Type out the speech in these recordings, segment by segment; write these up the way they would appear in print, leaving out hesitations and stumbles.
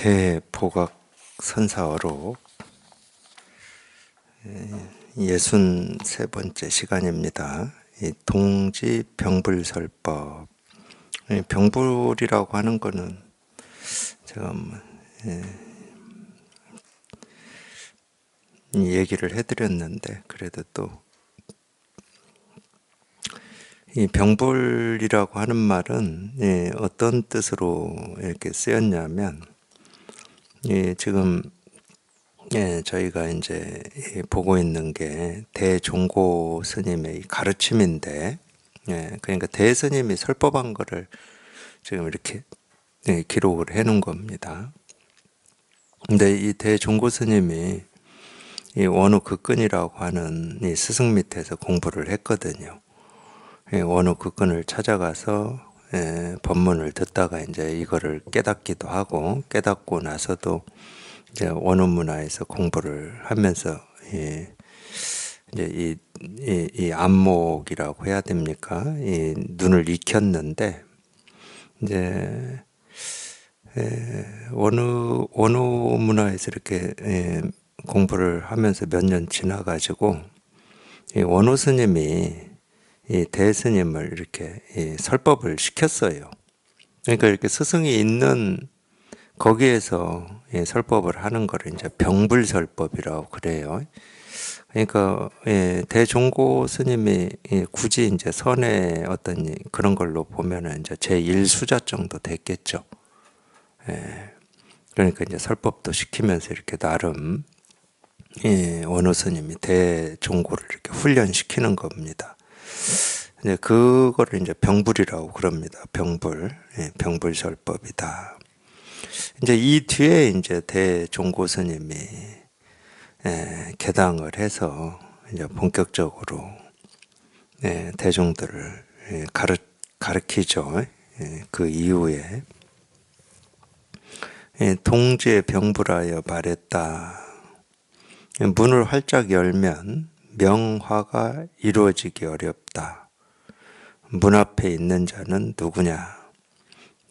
대보각 선사어록 63번째 시간입니다. 이 동지 병불설법. 병불이라고 하는 거는 제가 얘기를 해드렸는데, 그래도 또 이 병불이라고 하는 말은 어떤 뜻으로 이렇게 쓰였냐면, 지금 저희가 이제 보고 있는 게 대종고 스님의 가르침인데, 그러니까 대스님이 설법한 거를 지금 이렇게 기록을 해 놓은 겁니다. 근데 이 대종고 스님이 이 원후 극근이라고 하는 이 스승 밑에서 공부를 했거든요. 원후 극근을 찾아가서 법문을 듣다가 이제 이거를 깨닫기도 하고, 깨닫고 나서도 이제 원후 문화에서 공부를 하면서 이제 이 안목이라고 해야 됩니까? 이 눈을 익혔는데, 이제 원후 문화에서 이렇게 공부를 하면서 몇 년 지나가지고 이 원후 스님이 이 대스님을 이렇게 설법을 시켰어요. 그러니까 이렇게 스승이 있는 거기에서 설법을 하는 거를 이제 병불설법이라고 그래요. 그러니까 대종고 스님이 굳이 이제 선의 어떤 그런 걸로 보면은 이제 제1수자 정도 됐겠죠. 그러니까 이제 설법도 시키면서 이렇게 나름 원호 스님이 대종고를 이렇게 훈련시키는 겁니다. 이제 그거를 이제 병불이라고 그럽니다. 병불, 병불설법이다. 이제 이 뒤에 이제 대종고 스님이 개당을 해서 이제 본격적으로 대중들을 가르치죠. 그 이후에 동지에 병불하여 말했다. 문을 활짝 열면 명화가 이루어지기 어렵다. 문 앞에 있는 자는 누구냐?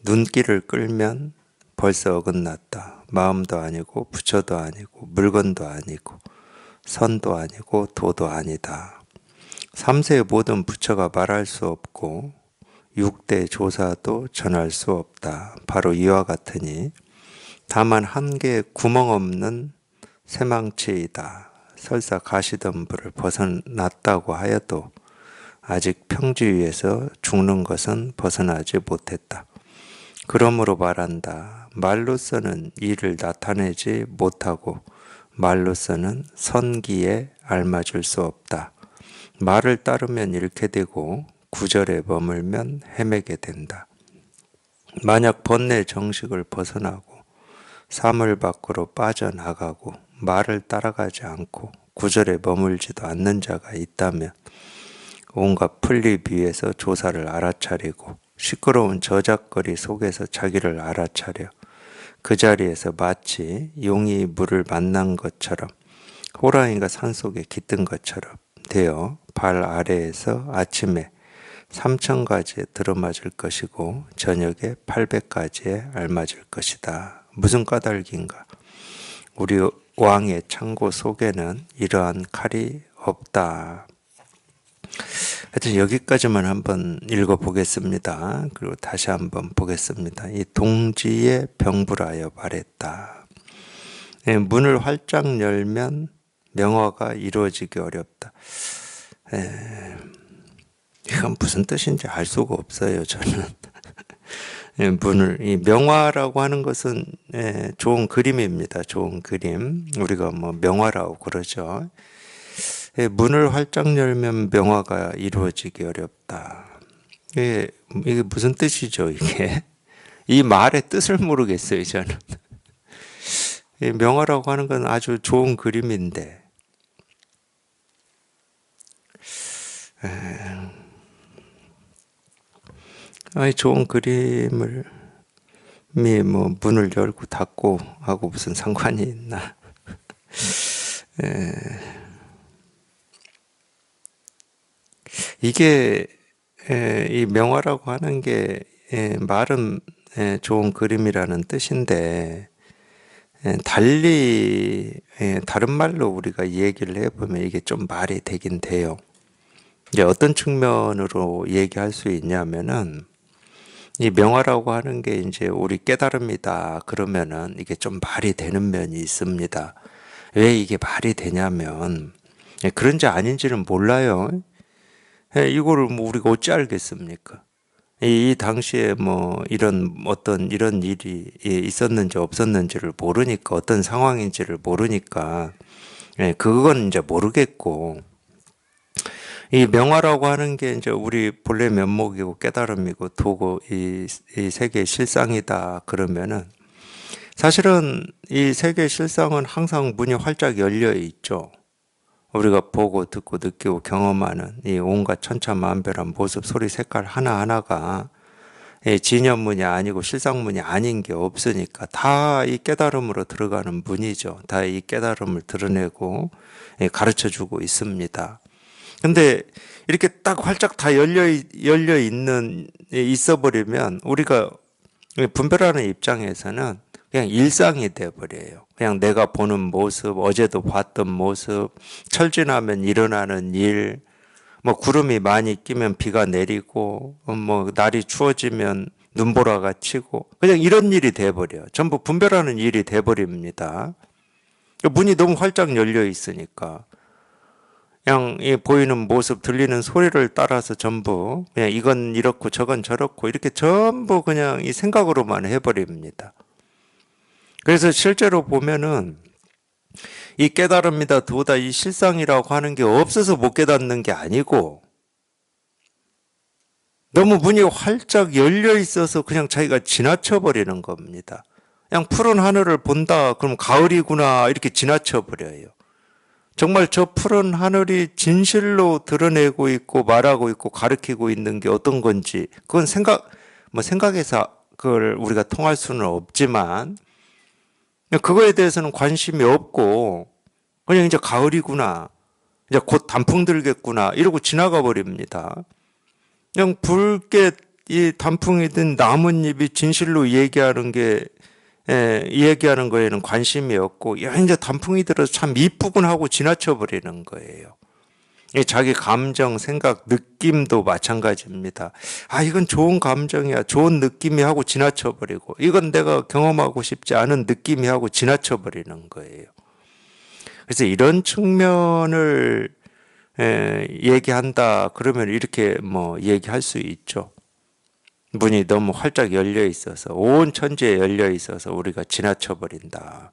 눈길을 끌면 벌써 어긋났다. 마음도 아니고 부처도 아니고 물건도 아니고 선도 아니고 도도 아니다. 3세의 모든 부처가 말할 수 없고 6대 조사도 전할 수 없다. 바로 이와 같으니 다만 한 개의 구멍 없는 새망치이다. 설사 가시덤불을 벗어났다고 하여도 아직 평지 위에서 죽는 것은 벗어나지 못했다. 그러므로 말한다. 말로서는 이를 나타내지 못하고 말로서는 선기에 알맞을 수 없다. 말을 따르면 잃게 되고 구절에 머물면 헤매게 된다. 만약 번뇌 정식을 벗어나고 사물 밖으로 빠져나가고 말을 따라가지 않고 구절에 머물지도 않는 자가 있다면 온갖 풀잎 위에서 조사를 알아차리고 시끄러운 저작거리 속에서 자기를 알아차려 그 자리에서 마치 용이 물을 만난 것처럼 호랑이가 산속에 깃든 것처럼 되어 발 아래에서 아침에 3,000가지에 들어맞을 것이고 저녁에 800가지에 알맞을 것이다. 무슨 까닭인가? 우리 왕의 창고 속에는 이러한 칼이 없다. 하여튼 여기까지만 한번 읽어보겠습니다. 그리고 다시 한번 보겠습니다. 이 동지에 병불하여 말했다. 문을 활짝 열면 명화가 이루어지기 어렵다. 이건 무슨 뜻인지 알 수가 없어요, 저는. 이 명화라고 하는 것은 좋은 그림입니다. 좋은 그림. 우리가 뭐 명화라고 그러죠. 문을 활짝 열면 명화가 이루어지기 어렵다. 이게 무슨 뜻이죠, 이게? 이 말의 뜻을 모르겠어요, 저는. 명화라고 하는 건 아주 좋은 그림인데, 좋은 그림을 뭐 문을 열고 닫고 하고 무슨 상관이 있나? 이게 이 명화라고 하는 게 말은 좋은 그림이라는 뜻인데 달리 다른 말로 우리가 이 얘기를 해보면 이게 좀 말이 되긴 돼요. 이제 어떤 측면으로 얘기할 수 있냐면은 이 명화라고 하는 게 이제 우리 깨달음이다 그러면은 이게 좀 말이 되는 면이 있습니다. 왜 이게 말이 되냐면 그런지 아닌지는 몰라요. 이거를 뭐 우리가 어찌 알겠습니까? 이 당시에 뭐 이런 어떤 이런 일이 있었는지 없었는지를 모르니까 어떤 상황인지를 모르니까 그건 이제 모르겠고 이 명화라고 하는 게 이제 우리 본래 면목이고 깨달음이고 도고 이 세계의 실상이다 그러면은 사실은 이 세계의 실상은 항상 문이 활짝 열려 있죠. 우리가 보고 듣고 느끼고 경험하는 이 온갖 천차만별한 모습, 소리, 색깔 하나하나가 진현문이 아니고 실상문이 아닌 게 없으니까 다 이 깨달음으로 들어가는 문이죠. 다 이 깨달음을 드러내고 가르쳐 주고 있습니다. 근데 이렇게 딱 활짝 다 열려 있어 버리면 우리가 분별하는 입장에서는 그냥 일상이 돼 버려요. 그냥 내가 보는 모습, 어제도 봤던 모습, 철지나면 일어나는 일, 뭐 구름이 많이 끼면 비가 내리고, 뭐 날이 추워지면 눈보라가 치고, 그냥 이런 일이 돼 버려요. 전부 분별하는 일이 돼 버립니다. 문이 너무 활짝 열려 있으니까. 그냥 이 보이는 모습, 들리는 소리를 따라서 전부 그냥 이건 이렇고 저건 저렇고 이렇게 전부 그냥 이 생각으로만 해버립니다. 그래서 실제로 보면은 이 깨달음이다 도다 이 실상이라고 하는 게 없어서 못 깨닫는 게 아니고 너무 문이 활짝 열려 있어서 그냥 자기가 지나쳐 버리는 겁니다. 그냥 푸른 하늘을 본다 그럼 가을이구나 이렇게 지나쳐 버려요. 정말 저 푸른 하늘이 진실로 드러내고 있고 말하고 있고 가르치고 있는 게 어떤 건지 그건 생각해서 그걸 우리가 통할 수는 없지만 그거에 대해서는 관심이 없고 그냥 이제 가을이구나 이제 곧 단풍 들겠구나 이러고 지나가 버립니다. 그냥 붉게 이 단풍이든 나뭇잎이 진실로 얘기하는 거에는 관심이 없고, 야, 이제 단풍이 들어서 참 이쁘군 하고 지나쳐 버리는 거예요. 자기 감정, 생각, 느낌도 마찬가지입니다. 아, 이건 좋은 감정이야, 좋은 느낌이 하고 지나쳐 버리고, 이건 내가 경험하고 싶지 않은 느낌이 하고 지나쳐 버리는 거예요. 그래서 이런 측면을 얘기한다 그러면 이렇게 뭐 얘기할 수 있죠. 문이 너무 활짝 열려 있어서 온 천지에 열려 있어서 우리가 지나쳐 버린다.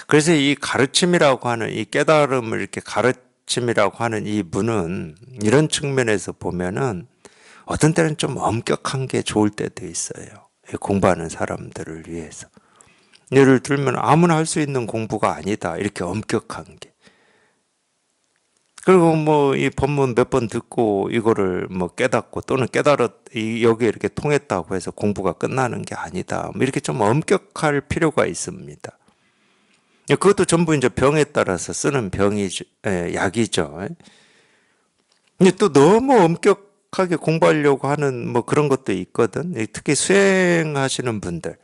그래서 이 가르침이라고 하는 이 깨달음을 이렇게 가르침이라고 하는 이 문은 이런 측면에서 보면은 어떤 때는 좀 엄격한 게 좋을 때도 있어요. 공부하는 사람들을 위해서. 예를 들면 아무나 할 수 있는 공부가 아니다. 이렇게 엄격한 게. 그리고 뭐 이 본문 몇 번 듣고 이거를 뭐 깨닫고 또는 여기에 이렇게 통했다고 해서 공부가 끝나는 게 아니다. 뭐 이렇게 좀 엄격할 필요가 있습니다. 그것도 전부 이제 병에 따라서 쓰는 약이죠. 근데 또 너무 엄격하게 공부하려고 하는 뭐 그런 것도 있거든. 특히 수행하시는 분들.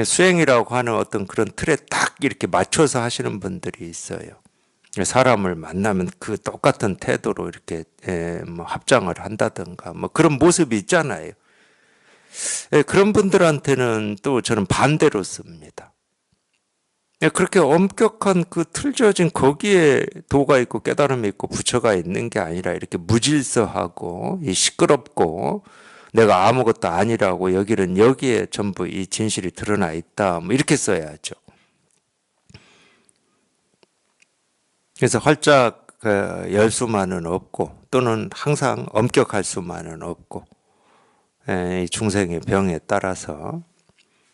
수행이라고 하는 어떤 그런 틀에 딱 이렇게 맞춰서 하시는 분들이 있어요. 사람을 만나면 그 똑같은 태도로 이렇게 뭐 합장을 한다든가 뭐 그런 모습이 있잖아요. 그런 분들한테는 또 저는 반대로 씁니다. 그렇게 엄격한 그 틀져진 거기에 도가 있고 깨달음이 있고 부처가 있는 게 아니라 이렇게 무질서하고 시끄럽고 내가 아무것도 아니라고 여기에 전부 이 진실이 드러나 있다. 뭐 이렇게 써야죠. 그래서 활짝 열 수만은 없고 또는 항상 엄격할 수만은 없고 이 중생의 병에 따라서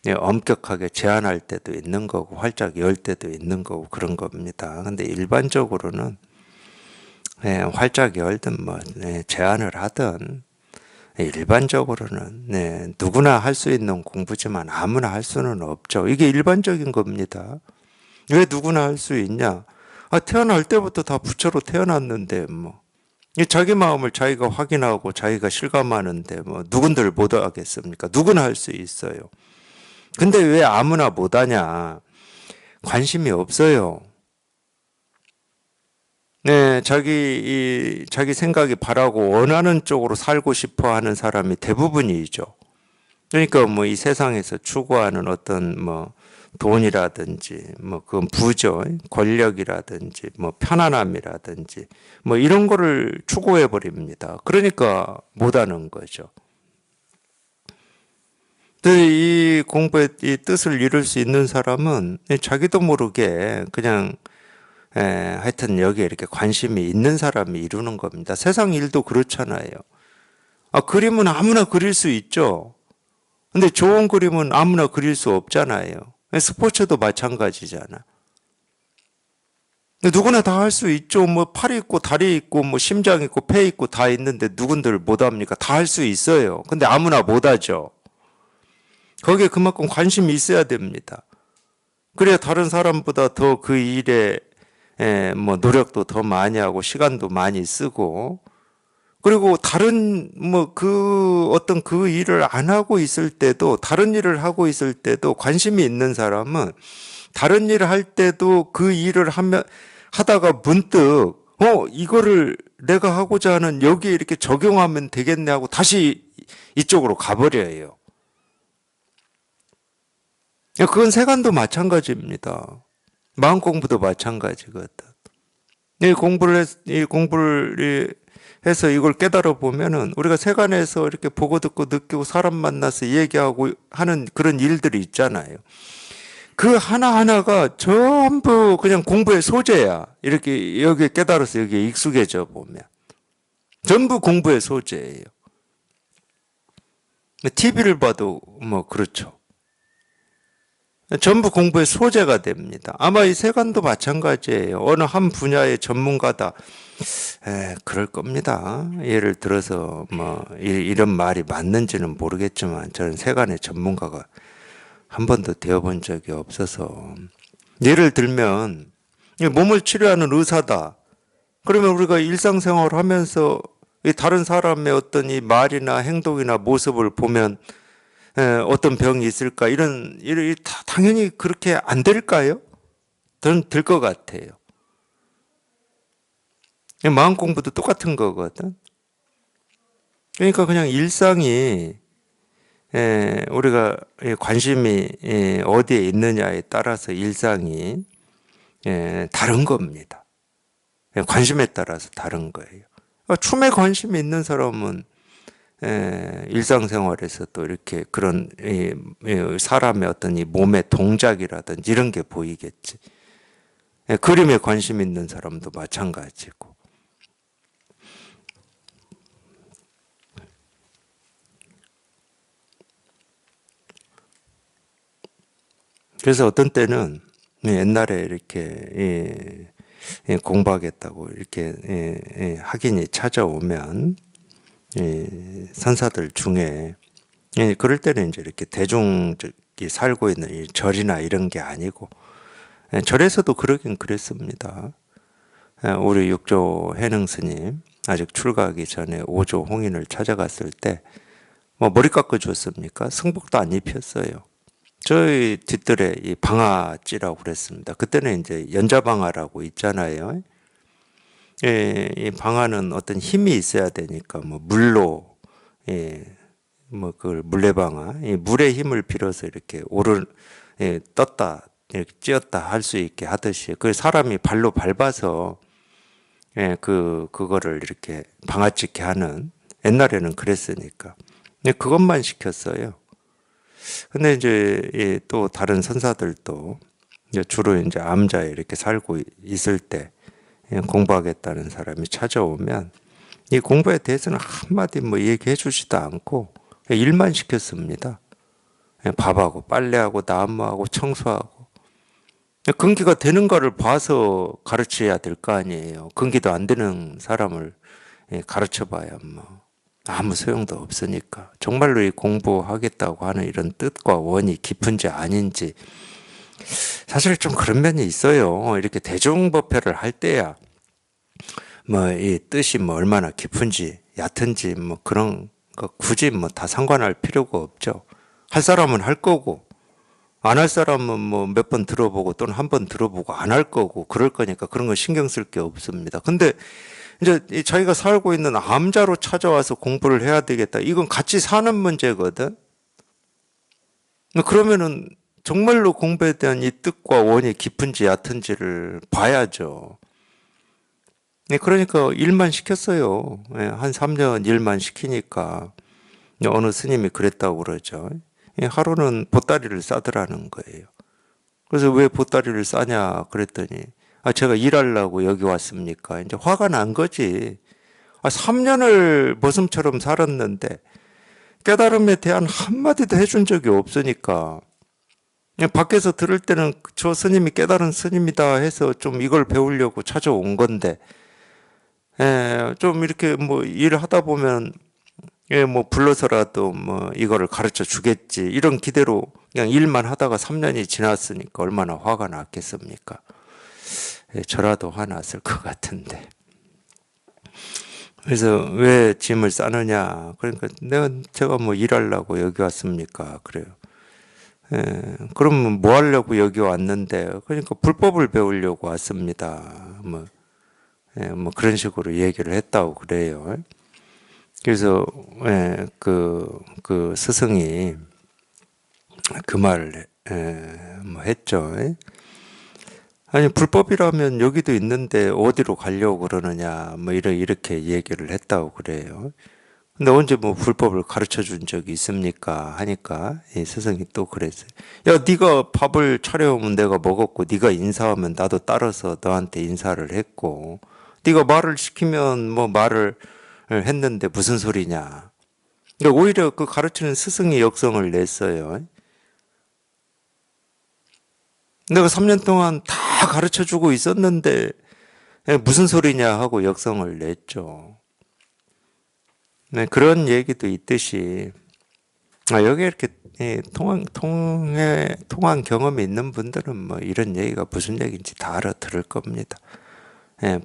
엄격하게 제한할 때도 있는 거고 활짝 열 때도 있는 거고 그런 겁니다. 근데 일반적으로는 활짝 열든 뭐 제한을 하든 일반적으로는 누구나 할 수 있는 공부지만 아무나 할 수는 없죠. 이게 일반적인 겁니다. 왜 누구나 할 수 있냐? 태어날 때부터 다 부처로 태어났는데 뭐 자기 마음을 자기가 확인하고 자기가 실감하는데 뭐 누군들 못 하겠습니까? 누구나 할 수 있어요. 근데 왜 아무나 못하냐? 관심이 없어요. 네, 자기 생각이 바라고 원하는 쪽으로 살고 싶어 하는 사람이 대부분이죠. 그러니까 뭐 이 세상에서 추구하는 어떤 뭐 돈이라든지 뭐 그건 부죠. 권력이라든지 뭐 편안함이라든지 뭐 이런 거를 추구해 버립니다. 그러니까 못하는 거죠. 이 공부의 이 뜻을 이룰 수 있는 사람은 자기도 모르게 그냥 하여튼 여기에 이렇게 관심이 있는 사람이 이루는 겁니다. 세상 일도 그렇잖아요. 그림은 아무나 그릴 수 있죠. 근데 좋은 그림은 아무나 그릴 수 없잖아요. 스포츠도 마찬가지잖아. 누구나 다 할 수 있죠. 뭐 팔이 있고 다리 있고 뭐 심장 있고 폐 있고 다 있는데 누군들 못 합니까? 다 할 수 있어요. 근데 아무나 못 하죠. 거기에 그만큼 관심이 있어야 됩니다. 그래야 다른 사람보다 더 그 일에 뭐 노력도 더 많이 하고 시간도 많이 쓰고 그리고 다른 뭐 그 어떤 그 일을 안 하고 있을 때도 다른 일을 하고 있을 때도 관심이 있는 사람은 다른 일을 할 때도 그 일을 하다가 문득 이거를 내가 하고자 하는 여기에 이렇게 적용하면 되겠네 하고 다시 이쪽으로 가버려요. 그건 세간도 마찬가지입니다. 마음 공부도 마찬가지거든. 이 공부를 해서 이걸 깨달아 보면은 우리가 세간에서 이렇게 보고 듣고 느끼고 사람 만나서 얘기하고 하는 그런 일들이 있잖아요. 그 하나하나가 전부 그냥 공부의 소재야. 이렇게 여기에 깨달아서 여기에 익숙해져 보면. 전부 공부의 소재예요. TV를 봐도 뭐 그렇죠. 전부 공부의 소재가 됩니다. 아마 이 세간도 마찬가지예요. 어느 한 분야의 전문가다. 그럴 겁니다. 예를 들어서 뭐 이런 말이 맞는지는 모르겠지만 저는 세간의 전문가가 한 번도 되어본 적이 없어서 예를 들면 몸을 치료하는 의사다. 그러면 우리가 일상생활을 하면서 다른 사람의 어떤 이 말이나 행동이나 모습을 보면 어떤 병이 있을까 이런 당연히 그렇게 안 될까요? 저는 될 것 같아요. 마음 공부도 똑같은 거거든. 그러니까 그냥 일상이 우리가 관심이 어디에 있느냐에 따라서 일상이 다른 겁니다. 관심에 따라서 다른 거예요. 춤에 관심이 있는 사람은 일상생활에서도 이렇게 그런 사람의 어떤 이 몸의 동작이라든지 이런 게 보이겠지. 그림에 관심 있는 사람도 마찬가지고. 그래서 어떤 때는 옛날에 이렇게 공부하겠다고 이렇게 학인이 찾아오면 선사들 중에 그럴 때는 이제 이렇게 대중이 살고 있는 이 절이나 이런 게 아니고 절에서도 그러긴 그랬습니다. 우리 육조 해능 스님 아직 출가하기 전에 오조 홍인을 찾아갔을 때 뭐 머리 깎아 줬습니까? 승복도 안 입혔어요. 저희 뒷뜰에 이 방아찌라고 그랬습니다. 그때는 이제 연자방아라고 있잖아요. 이 방아는 어떤 힘이 있어야 되니까 뭐 물로 뭐 그걸 물레방아 이 물의 힘을 빌어서 이렇게 떴다 이렇게 찧었다 할 수 있게 하듯이 그 사람이 발로 밟아서 그거를 이렇게 방아찌게 하는 옛날에는 그랬으니까 그것만 시켰어요. 근데 이제 또 다른 선사들도 이제 주로 이제 암자에 이렇게 살고 있을 때 공부하겠다는 사람이 찾아오면 이 공부에 대해서는 한마디 뭐 얘기해 주지도 않고 일만 시켰습니다. 밥하고 빨래하고 나무하고 청소하고 근기가 되는 거를 봐서 가르쳐야 될 거 아니에요. 근기도 안 되는 사람을 가르쳐 봐야 뭐 아무 소용도 없으니까 정말로 이 공부하겠다고 하는 이런 뜻과 원이 깊은지 아닌지 사실 좀 그런 면이 있어요. 이렇게 대중법회를 할 때야 뭐 이 뜻이 뭐 얼마나 깊은지 얕은지 뭐 그런 거 굳이 뭐 다 상관할 필요가 없죠. 할 사람은 할 거고 안 할 사람은 뭐 몇 번 들어보고 또는 한 번 들어보고 안 할 거고 그럴 거니까 그런 거 신경 쓸 게 없습니다. 근데 이제 이 자기가 살고 있는 암자로 찾아와서 공부를 해야 되겠다. 이건 같이 사는 문제거든. 그러면은 정말로 공부에 대한 이 뜻과 원이 깊은지 얕은지를 봐야죠. 네, 그러니까 일만 시켰어요. 예, 한 3년 일만 시키니까 어느 스님이 그랬다고 그러죠. 예, 하루는 보따리를 싸더라는 거예요. 그래서 왜 보따리를 싸냐 그랬더니 제가 일하려고 여기 왔습니까? 이제 화가 난 거지. 3년을 머슴처럼 살았는데 깨달음에 대한 한마디도 해준 적이 없으니까 그냥 밖에서 들을 때는 저 스님이 깨달은 스님이다 해서 좀 이걸 배우려고 찾아온 건데 좀 이렇게 뭐 일을 하다 보면 뭐 불러서라도 뭐 이거를 가르쳐 주겠지 이런 기대로 그냥 일만 하다가 3년이 지났으니까 얼마나 화가 났겠습니까? 저라도 화났을 것 같은데. 그래서 왜 짐을 싸느냐? 그러니까 제가 뭐 일하려고 여기 왔습니까? 그래요. 그러면 뭐 하려고 여기 왔는데? 그러니까 불법을 배우려고 왔습니다. 뭐 그런 식으로 얘기를 했다고 그래요. 그래서 그 스승이 그 말을 뭐 했죠. 아니 불법이라면 여기도 있는데 어디로 가려고 그러느냐 뭐 이렇게 얘기를 했다고 그래요. 근데 언제 뭐 불법을 가르쳐 준 적이 있습니까? 하니까 이 스승이 또 그랬어요. 야, 네가 밥을 차려오면 내가 먹었고 네가 인사하면 나도 따라서 너한테 인사를 했고 네가 말을 시키면 뭐 말을 했는데 무슨 소리냐. 그러니까 오히려 그 가르치는 스승이 역성을 냈어요. 내가 3년 동안 다 가르쳐 주고 있었는데 무슨 소리냐 하고 역성을 냈죠. 네, 그런 얘기도 있듯이 여기 이렇게 통한 경험이 있는 분들은 뭐 이런 얘기가 무슨 얘기인지 다 알아들을 겁니다.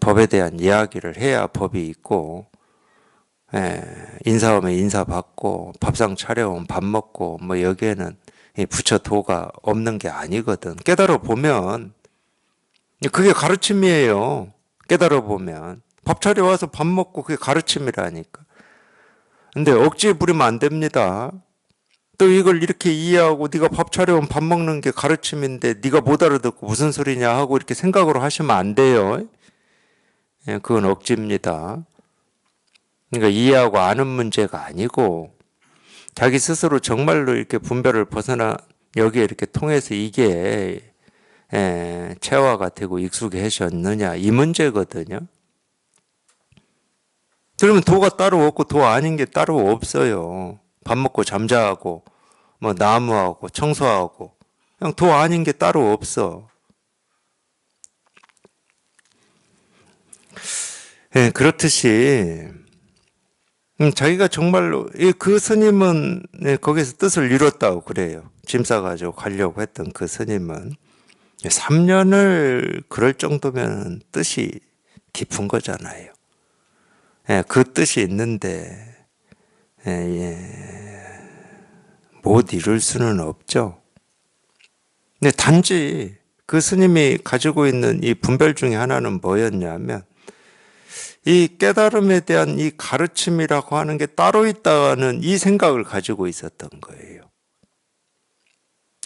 법에 대한 이야기를 해야 법이 있고 인사하면 인사 받고 밥상 차려오면 밥 먹고 뭐 여기에는 부처 도가 없는 게 아니거든. 깨달아 보면 그게 가르침이에요. 깨달아 보면 밥 차려와서 밥 먹고 그게 가르침이라니까. 근데 억지 부리면 안 됩니다. 또 이걸 이렇게 이해하고 네가 밥 차려오면 밥 먹는 게 가르침인데 네가 못 알아듣고 무슨 소리냐 하고 이렇게 생각으로 하시면 안 돼요. 그건 억지입니다. 그러니까 이해하고 아는 문제가 아니고 자기 스스로 정말로 이렇게 분별을 벗어나 여기에 이렇게 통해서 이게 체화가 되고 익숙해졌느냐 이 문제거든요. 그러면 도가 따로 없고 도 아닌 게 따로 없어요. 밥 먹고 잠자고 뭐 나무하고 청소하고 그냥 도 아닌 게 따로 없어. 그렇듯이 자기가 정말로 그 스님은 거기서 뜻을 이뤘다고 그래요. 짐 싸가지고 가려고 했던 그 스님은 3년을 그럴 정도면 뜻이 깊은 거잖아요. 그 뜻이 있는데 못 이룰 수는 없죠. 근데 단지 그 스님이 가지고 있는 이 분별 중에 하나는 뭐였냐면 이 깨달음에 대한 이 가르침이라고 하는 게 따로 있다는 이 생각을 가지고 있었던 거예요.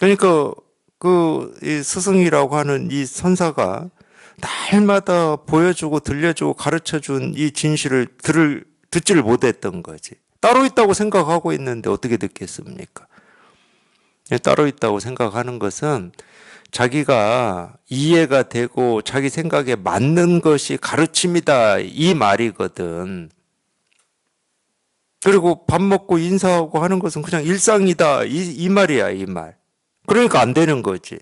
그러니까 이 스승이라고 하는 이 선사가 날마다 보여주고 들려주고 가르쳐준 이 진실을 듣지를 못했던 거지. 따로 있다고 생각하고 있는데 어떻게 듣겠습니까? 따로 있다고 생각하는 것은 자기가 이해가 되고 자기 생각에 맞는 것이 가르침이다 이 말이거든. 그리고 밥 먹고 인사하고 하는 것은 그냥 일상이다 이 말이야 이 말. 그러니까 안 되는 거지.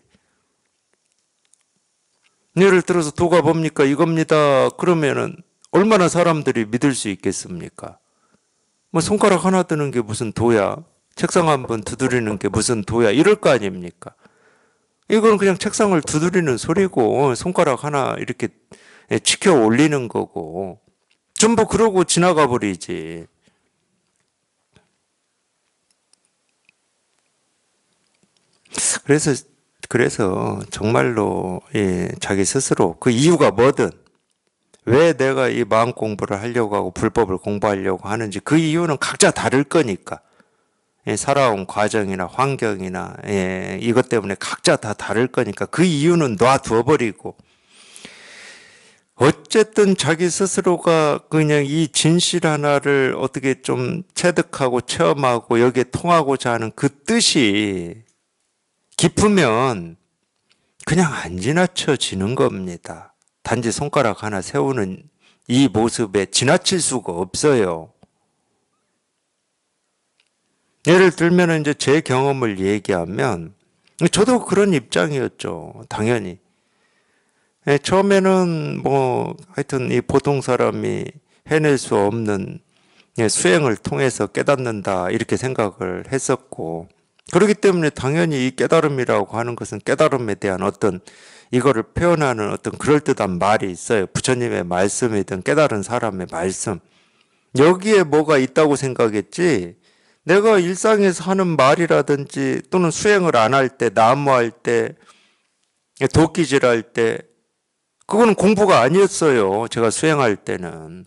예를 들어서 도가 뭡니까 이겁니다. 그러면은 얼마나 사람들이 믿을 수 있겠습니까? 뭐 손가락 하나 드는 게 무슨 도야? 책상 한번 두드리는 게 무슨 도야? 이럴 거 아닙니까? 이건 그냥 책상을 두드리는 소리고 손가락 하나 이렇게 치켜 올리는 거고 전부 그러고 지나가 버리지. 그래서 정말로 자기 스스로 그 이유가 뭐든 왜 내가 이 마음 공부를 하려고 하고 불법을 공부하려고 하는지 그 이유는 각자 다를 거니까 살아온 과정이나 환경이나 이것 때문에 각자 다 다를 거니까 그 이유는 놔두어 버리고 어쨌든 자기 스스로가 그냥 이 진실 하나를 어떻게 좀 체득하고 체험하고 여기에 통하고자 하는 그 뜻이 깊으면 그냥 안 지나쳐지는 겁니다. 단지 손가락 하나 세우는 이 모습에 지나칠 수가 없어요. 예를 들면 이제 제 경험을 얘기하면 저도 그런 입장이었죠. 당연히. 처음에는 하여튼 이 보통 사람이 해낼 수 없는 수행을 통해서 깨닫는다 이렇게 생각을 했었고 그렇기 때문에 당연히 이 깨달음이라고 하는 것은 깨달음에 대한 어떤 이거를 표현하는 어떤 그럴듯한 말이 있어요. 부처님의 말씀이든 깨달은 사람의 말씀. 여기에 뭐가 있다고 생각했지 내가 일상에서 하는 말이라든지 또는 수행을 안 할 때, 나무할 때, 도끼질할 때 그거는 공부가 아니었어요. 제가 수행할 때는.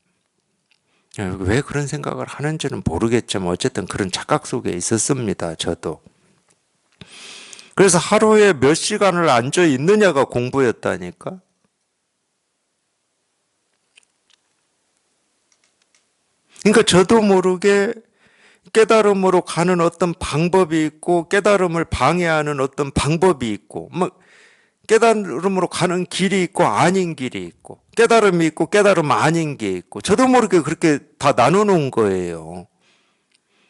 왜 그런 생각을 하는지는 모르겠지만 어쨌든 그런 착각 속에 있었습니다. 저도. 그래서 하루에 몇 시간을 앉아 있느냐가 공부였다니까. 그러니까 저도 모르게 깨달음으로 가는 어떤 방법이 있고 깨달음을 방해하는 어떤 방법이 있고 깨달음으로 가는 길이 있고 아닌 길이 있고 깨달음이 있고 깨달음 아닌 게 있고 저도 모르게 그렇게 다 나눠놓은 거예요.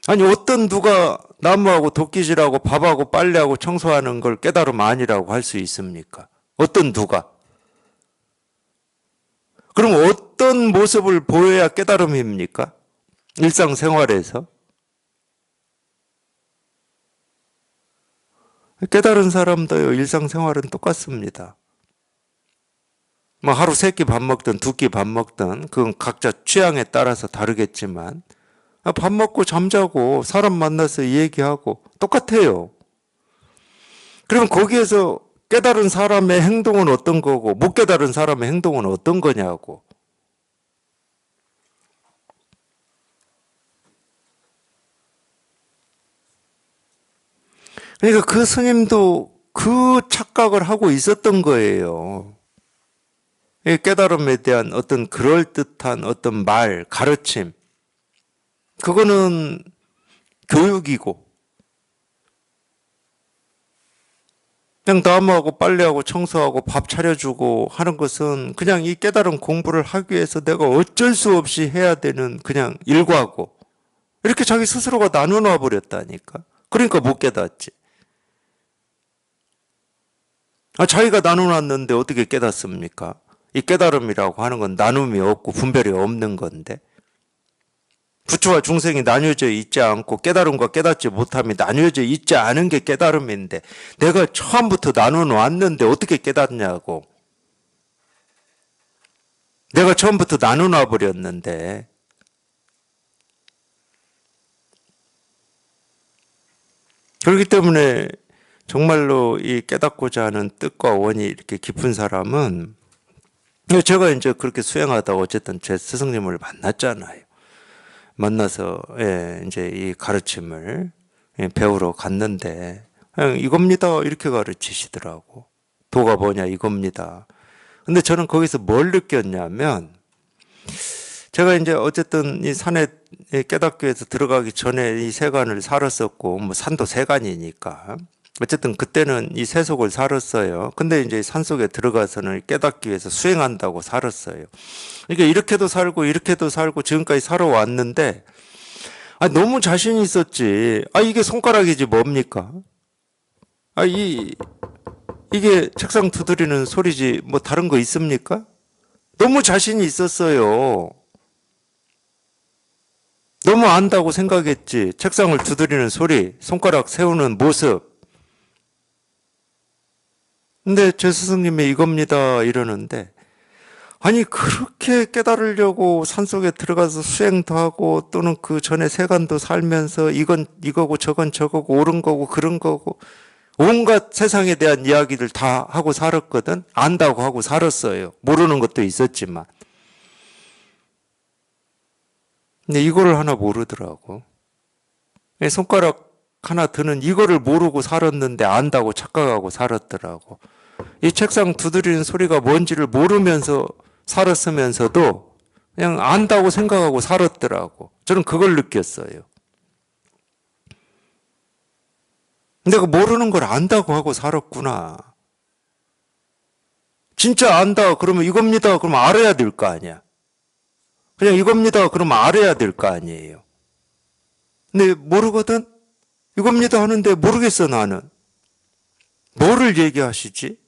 아니 어떤 누가 나무하고 도끼질하고 밥하고 빨래하고 청소하는 걸 깨달음 아니라고 할 수 있습니까? 어떤 누가? 그럼 어떤 모습을 보여야 깨달음입니까? 일상생활에서? 깨달은 사람도요, 일상생활은 똑같습니다. 하루 3끼 밥 먹든 2끼 밥 먹든 그건 각자 취향에 따라서 다르겠지만 밥 먹고 잠자고 사람 만나서 얘기하고 똑같아요. 그러면 거기에서 깨달은 사람의 행동은 어떤 거고 못 깨달은 사람의 행동은 어떤 거냐고. 그러니까 그 스님도 그 착각을 하고 있었던 거예요. 깨달음에 대한 어떤 그럴듯한 어떤 말, 가르침. 그거는 교육이고 그냥 나무하고 빨래하고 청소하고 밥 차려주고 하는 것은 그냥 이 깨달은 공부를 하기 위해서 내가 어쩔 수 없이 해야 되는 그냥 일과고 이렇게 자기 스스로가 나눠놔 버렸다니까. 그러니까 못 깨닫지. 자기가 나눠놨는데 어떻게 깨닫습니까? 이 깨달음이라고 하는 건 나눔이 없고 분별이 없는 건데 부처와 중생이 나뉘어져 있지 않고 깨달음과 깨닫지 못함이 나뉘어져 있지 않은 게 깨달음인데 내가 처음부터 나눠놨는데 어떻게 깨닫냐고. 내가 처음부터 나눠놔 버렸는데 그렇기 때문에 정말로 이 깨닫고자 하는 뜻과 원이 이렇게 깊은 사람은 제가 이제 그렇게 수행하다가 어쨌든 제 스승님을 만났잖아요. 만나서 이제 이 가르침을 배우러 갔는데 그냥 이겁니다 이렇게 가르치시더라고. 도가 뭐냐 이겁니다. 근데 저는 거기서 뭘 느꼈냐면 제가 이제 어쨌든 이 산에 깨닫기 위해서 들어가기 전에 이 세간을 살았었고 산도 세간이니까 어쨌든 그때는 이 세속을 살았어요. 근데 이제 산속에 들어가서는 깨닫기 위해서 수행한다고 살았어요. 그러니까 이렇게도 살고 이렇게도 살고 지금까지 살아왔는데 너무 자신 있었지. 이게 손가락이지 뭡니까? 이게 책상 두드리는 소리지 뭐 다른 거 있습니까? 너무 자신이 있었어요. 너무 안다고 생각했지. 책상을 두드리는 소리, 손가락 세우는 모습. 근데 제 스승님이 이겁니다 이러는데 그렇게 깨달으려고 산속에 들어가서 수행도 하고 또는 그 전에 세간도 살면서 이건 이거고 저건 저거고 옳은 거고 그런 거고 온갖 세상에 대한 이야기들 다 하고 살았거든. 안다고 하고 살았어요. 모르는 것도 있었지만. 근데 이거를 하나 모르더라고. 손가락 하나 드는 이거를 모르고 살았는데 안다고 착각하고 살았더라고. 이 책상 두드리는 소리가 뭔지를 모르면서 살았으면서도 그냥 안다고 생각하고 살았더라고. 저는 그걸 느꼈어요. 내가 모르는 걸 안다고 하고 살았구나. 진짜 안다 그러면 이겁니다 그러면 알아야 될 거 아니야. 그냥 이겁니다 그러면 알아야 될 거 아니에요. 근데 모르거든? 이겁니다 하는데 모르겠어 나는. 뭐를 얘기하시지?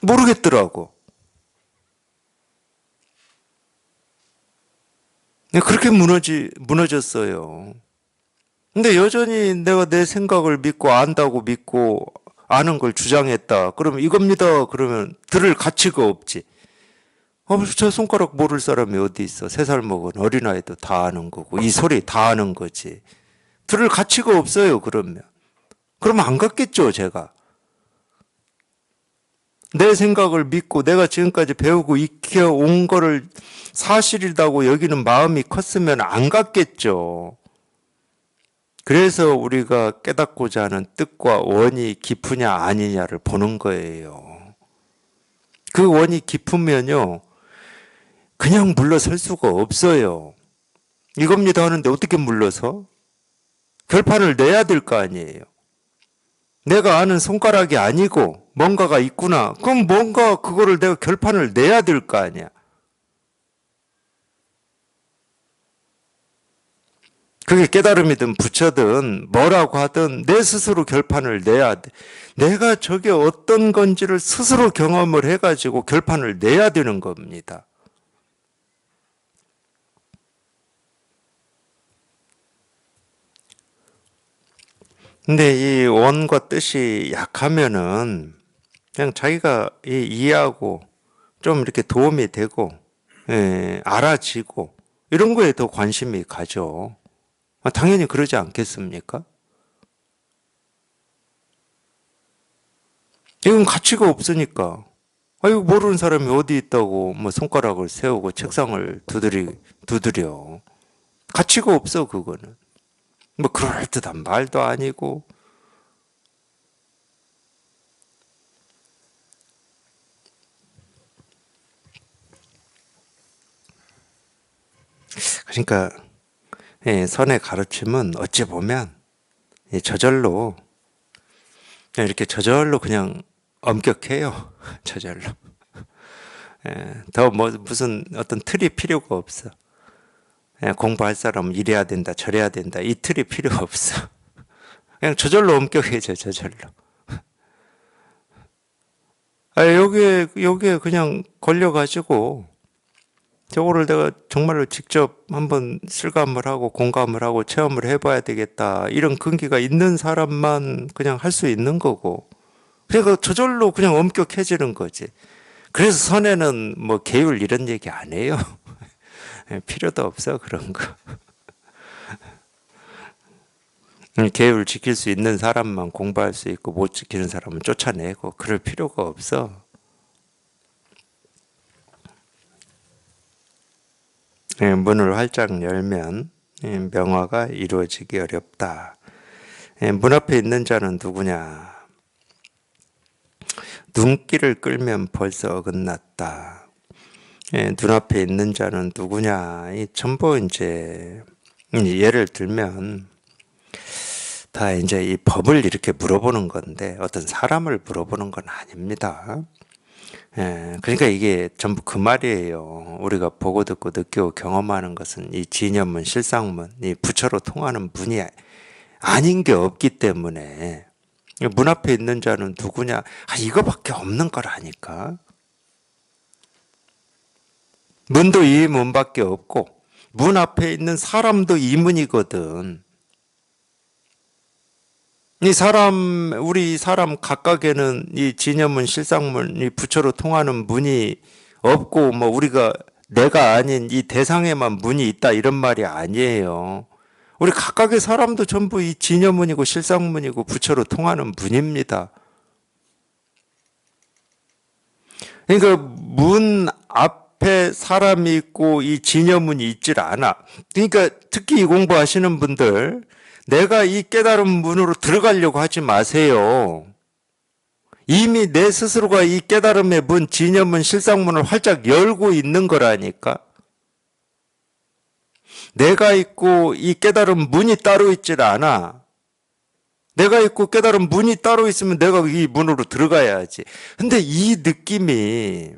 모르겠더라고. 그렇게 무너졌어요. 근데 여전히 내가 내 생각을 믿고 안다고 믿고 아는 걸 주장했다. 그러면 이겁니다. 그러면 들을 가치가 없지. 저 손가락 모를 사람이 어디 있어. 3살 먹은 어린아이도 다 아는 거고 이 소리 다 아는 거지. 들을 가치가 없어요. 그러면 안 갔겠죠 제가. 내 생각을 믿고 내가 지금까지 배우고 익혀온 거를 사실이라고 여기는 마음이 컸으면 안 갔겠죠. 그래서 우리가 깨닫고자 하는 뜻과 원이 깊으냐 아니냐를 보는 거예요. 그 원이 깊으면요 그냥 물러설 수가 없어요. 이겁니다 하는데 어떻게 물러서? 결판을 내야 될 거 아니에요. 내가 아는 손가락이 아니고 뭔가가 있구나. 그럼 뭔가 그거를 내가 결판을 내야 될 거 아니야. 그게 깨달음이든 부처든 뭐라고 하든 내 스스로 결판을 내야 돼. 내가 저게 어떤 건지를 스스로 경험을 해가지고 결판을 내야 되는 겁니다. 근데 이 원과 뜻이 약하면은 그냥 자기가 이해하고 좀 이렇게 도움이 되고 알아지고 이런 거에 더 관심이 가죠. 당연히 그러지 않겠습니까? 이건 가치가 없으니까. 이거 모르는 사람이 어디 있다고 뭐 손가락을 세우고 책상을 두드려. 가치가 없어 그거는. 뭐 그럴듯한 말도 아니고. 그러니까 선의 가르침은 어찌 보면 저절로 이렇게 저절로 그냥 엄격해요. 저절로. 더 뭐 무슨 어떤 틀이 필요가 없어. 공부할 사람은 이래야 된다 저래야 된다 이 틀이 필요 없어. 그냥 저절로 엄격해져 저절로. 여기에 그냥 걸려가지고 저거를 내가 정말로 직접 한번 실감을 하고 공감을 하고 체험을 해봐야 되겠다 이런 근기가 있는 사람만 그냥 할 수 있는 거고 그러니까 저절로 그냥 엄격해지는 거지. 그래서 선에는 뭐 계율 이런 얘기 안 해요. 필요도 없어 그런 거. 계율 지킬 수 있는 사람만 공부할 수 있고 못 지키는 사람은 쫓아내고 그럴 필요가 없어. 문을 활짝 열면 명화가 이루어지기 어렵다. 문 앞에 있는 자는 누구냐? 눈길을 끌면 벌써 어긋났다. 눈앞에 있는 자는 누구냐? 이 전부 이제 예를 들면 다 이제 이 법을 이렇게 물어보는 건데 어떤 사람을 물어보는 건 아닙니다. 그러니까 이게 전부 그 말이에요. 우리가 보고 듣고 느끼고 경험하는 것은 이 진여문, 실상문, 이 부처로 통하는 문이 아닌 게 없기 때문에 문 앞에 있는 자는 누구냐? 이거밖에 없는 거라니까. 문도 이 문밖에 없고 문 앞에 있는 사람도 이 문이거든. 우리 사람 각각에는 이 진여문, 실상문, 이 부처로 통하는 문이 없고, 내가 아닌 이 대상에만 문이 있다, 이런 말이 아니에요. 우리 각각의 사람도 전부 이 진여문이고 실상문이고 부처로 통하는 문입니다. 그러니까 문 앞에 사람이 있고 이 진여문이 있질 않아. 그러니까 특히 이 공부하시는 분들, 내가 이 깨달은 문으로 들어가려고 하지 마세요. 이미 내 스스로가 이 깨달음의 문, 진여문, 실상문을 활짝 열고 있는 거라니까. 내가 있고 이 깨달음 문이 따로 있질 않아. 내가 있고 깨달음 문이 따로 있으면 내가 이 문으로 들어가야지. 근데 이 느낌이,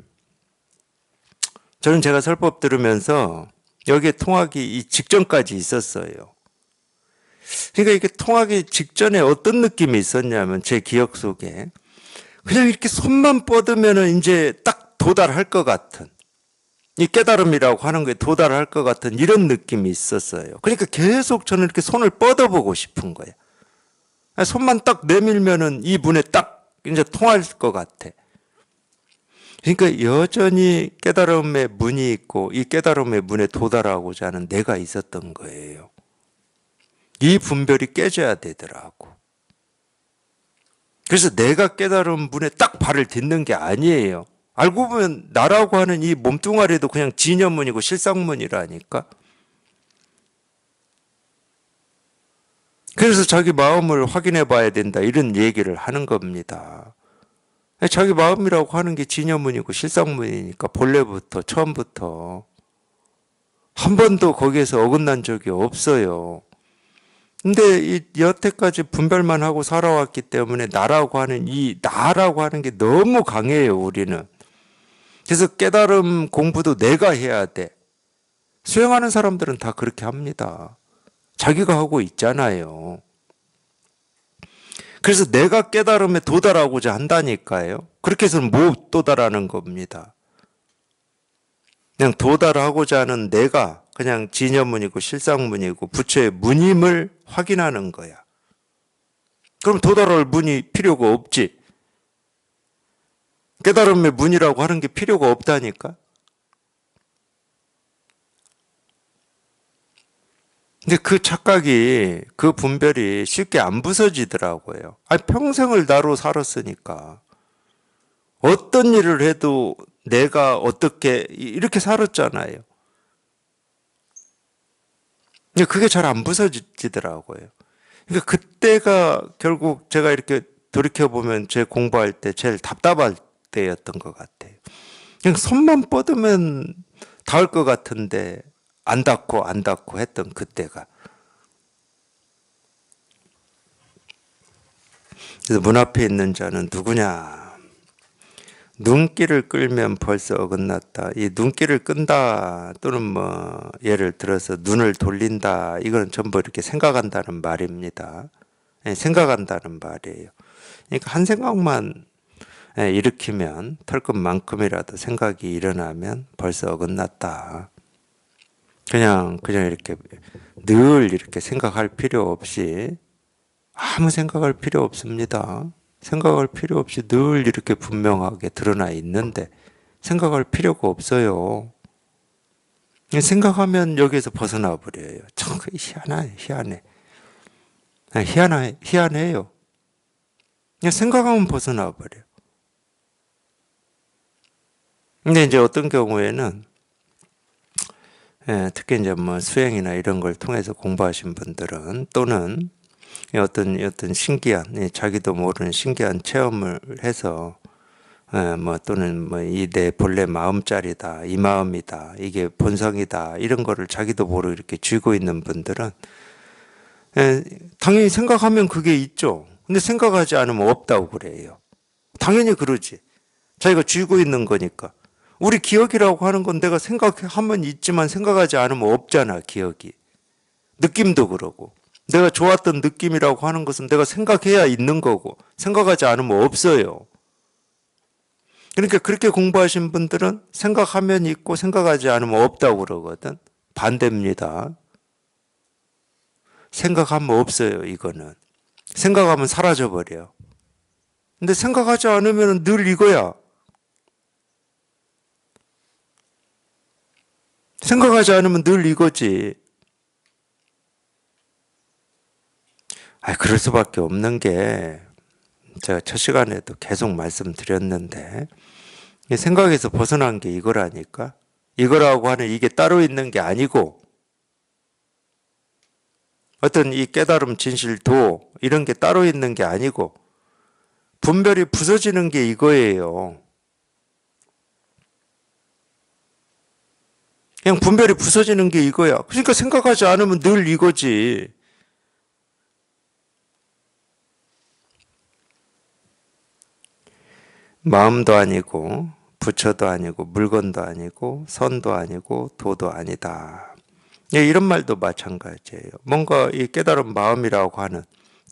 저는 제가 설법 들으면서 여기에 통하기 이 직전까지 있었어요. 그러니까 이게 통하기 직전에 어떤 느낌이 있었냐면 제 기억 속에 그냥 이렇게 손만 뻗으면 이제 딱 도달할 것 같은, 이 깨달음이라고 하는 거에 도달할 것 같은 이런 느낌이 있었어요. 그러니까 계속 저는 이렇게 손을 뻗어보고 싶은 거예요. 손만 딱 내밀면은 이 문에 딱 이제 통할 것 같아. 그러니까 여전히 깨달음의 문이 있고 이 깨달음의 문에 도달하고자 하는 내가 있었던 거예요. 이 분별이 깨져야 되더라고. 그래서 내가 깨달은 문에 딱 발을 딛는 게 아니에요. 알고 보면 나라고 하는 이 몸뚱아리도 그냥 진여문이고 실상문이라니까. 그래서 자기 마음을 확인해 봐야 된다, 이런 얘기를 하는 겁니다. 자기 마음이라고 하는 게 진여문이고 실상문이니까 본래부터 처음부터 한 번도 거기에서 어긋난 적이 없어요. 근데 이 여태까지 분별만 하고 살아왔기 때문에 나라고 하는 이 나라고 하는 게 너무 강해요, 우리는. 그래서 깨달음 공부도 내가 해야 돼. 수행하는 사람들은 다 그렇게 합니다. 자기가 하고 있잖아요. 그래서 내가 깨달음에 도달하고자 한다니까요. 그렇게 해서는 못 도달하는 겁니다. 그냥 도달하고자 하는 내가 그냥 진여문이고 실상문이고 부처의 문임을 확인하는 거야. 그럼 도달할 문이 필요가 없지. 깨달음의 문이라고 하는 게 필요가 없다니까. 근데 그 착각이, 그 분별이 쉽게 안 부서지더라고요. 아니, 평생을 나로 살았으니까. 어떤 일을 해도 내가 어떻게, 이렇게 살았잖아요. 근데 그게 잘 안 부서지더라고요. 그러니까 그때가 결국 제가 이렇게 돌이켜보면 제 공부할 때 제일 답답할 때였던 것 같아요. 그냥 손만 뻗으면 닿을 것 같은데 안 닿고 했던 그때가. 그래서 문 앞에 있는 자는 누구냐? 눈길을 끌면 벌써 어긋났다. 이 눈길을 끈다, 또는 뭐 예를 들어서 눈을 돌린다, 이거는 전부 이렇게 생각한다는 말입니다. 생각한다는 말이에요. 그러니까 한 생각만 일으키면, 털끝만큼이라도 생각이 일어나면 벌써 어긋났다. 그냥 이렇게 늘 이렇게 생각할 필요 없이, 아무 생각할 필요 없습니다. 생각할 필요 없이 늘 이렇게 분명하게 드러나 있는데 생각할 필요가 없어요. 생각하면 여기에서 벗어나 버려요. 참 희한해. 희한해요. 그냥 생각하면 벗어나 버려요. 근데 이제 어떤 경우에는 특히 이제 뭐 수행이나 이런 걸 통해서 공부하신 분들은, 또는 어떤 신기한, 자기도 모르는 신기한 체험을 해서 뭐 또는 뭐 이 내 본래 마음짜리다, 이 마음이다, 이게 본성이다, 이런 거를 자기도 모르고 이렇게 쥐고 있는 분들은 당연히 생각하면 그게 있죠. 근데 생각하지 않으면 없다고 그래요. 당연히 그러지. 자기가 쥐고 있는 거니까. 우리 기억이라고 하는 건 내가 생각하면 있지만 생각하지 않으면 없잖아, 기억이. 느낌도 그러고. 내가 좋았던 느낌이라고 하는 것은 내가 생각해야 있는 거고, 생각하지 않으면 없어요. 그러니까 그렇게 공부하신 분들은 생각하면 있고 생각하지 않으면 없다고 그러거든. 반대입니다. 생각하면 없어요, 이거는. 생각하면 사라져버려. 근데 생각하지 않으면 늘 이거야. 생각하지 않으면 늘 이거지. 그럴 수밖에 없는 게 제가 첫 시간에도 계속 말씀드렸는데 이 생각에서 벗어난 게 이거라니까. 이거라고 하는 이게 따로 있는 게 아니고 어떤 이 깨달음, 진실, 도 이런 게 따로 있는 게 아니고 분별이 부서지는 게 이거예요. 그냥 분별이 부서지는 게 이거야. 그러니까 생각하지 않으면 늘 이거지. 마음도 아니고 부처도 아니고 물건도 아니고 선도 아니고 도도 아니다. 예, 이런 말도 마찬가지예요. 뭔가 이 깨달은 마음이라고 하는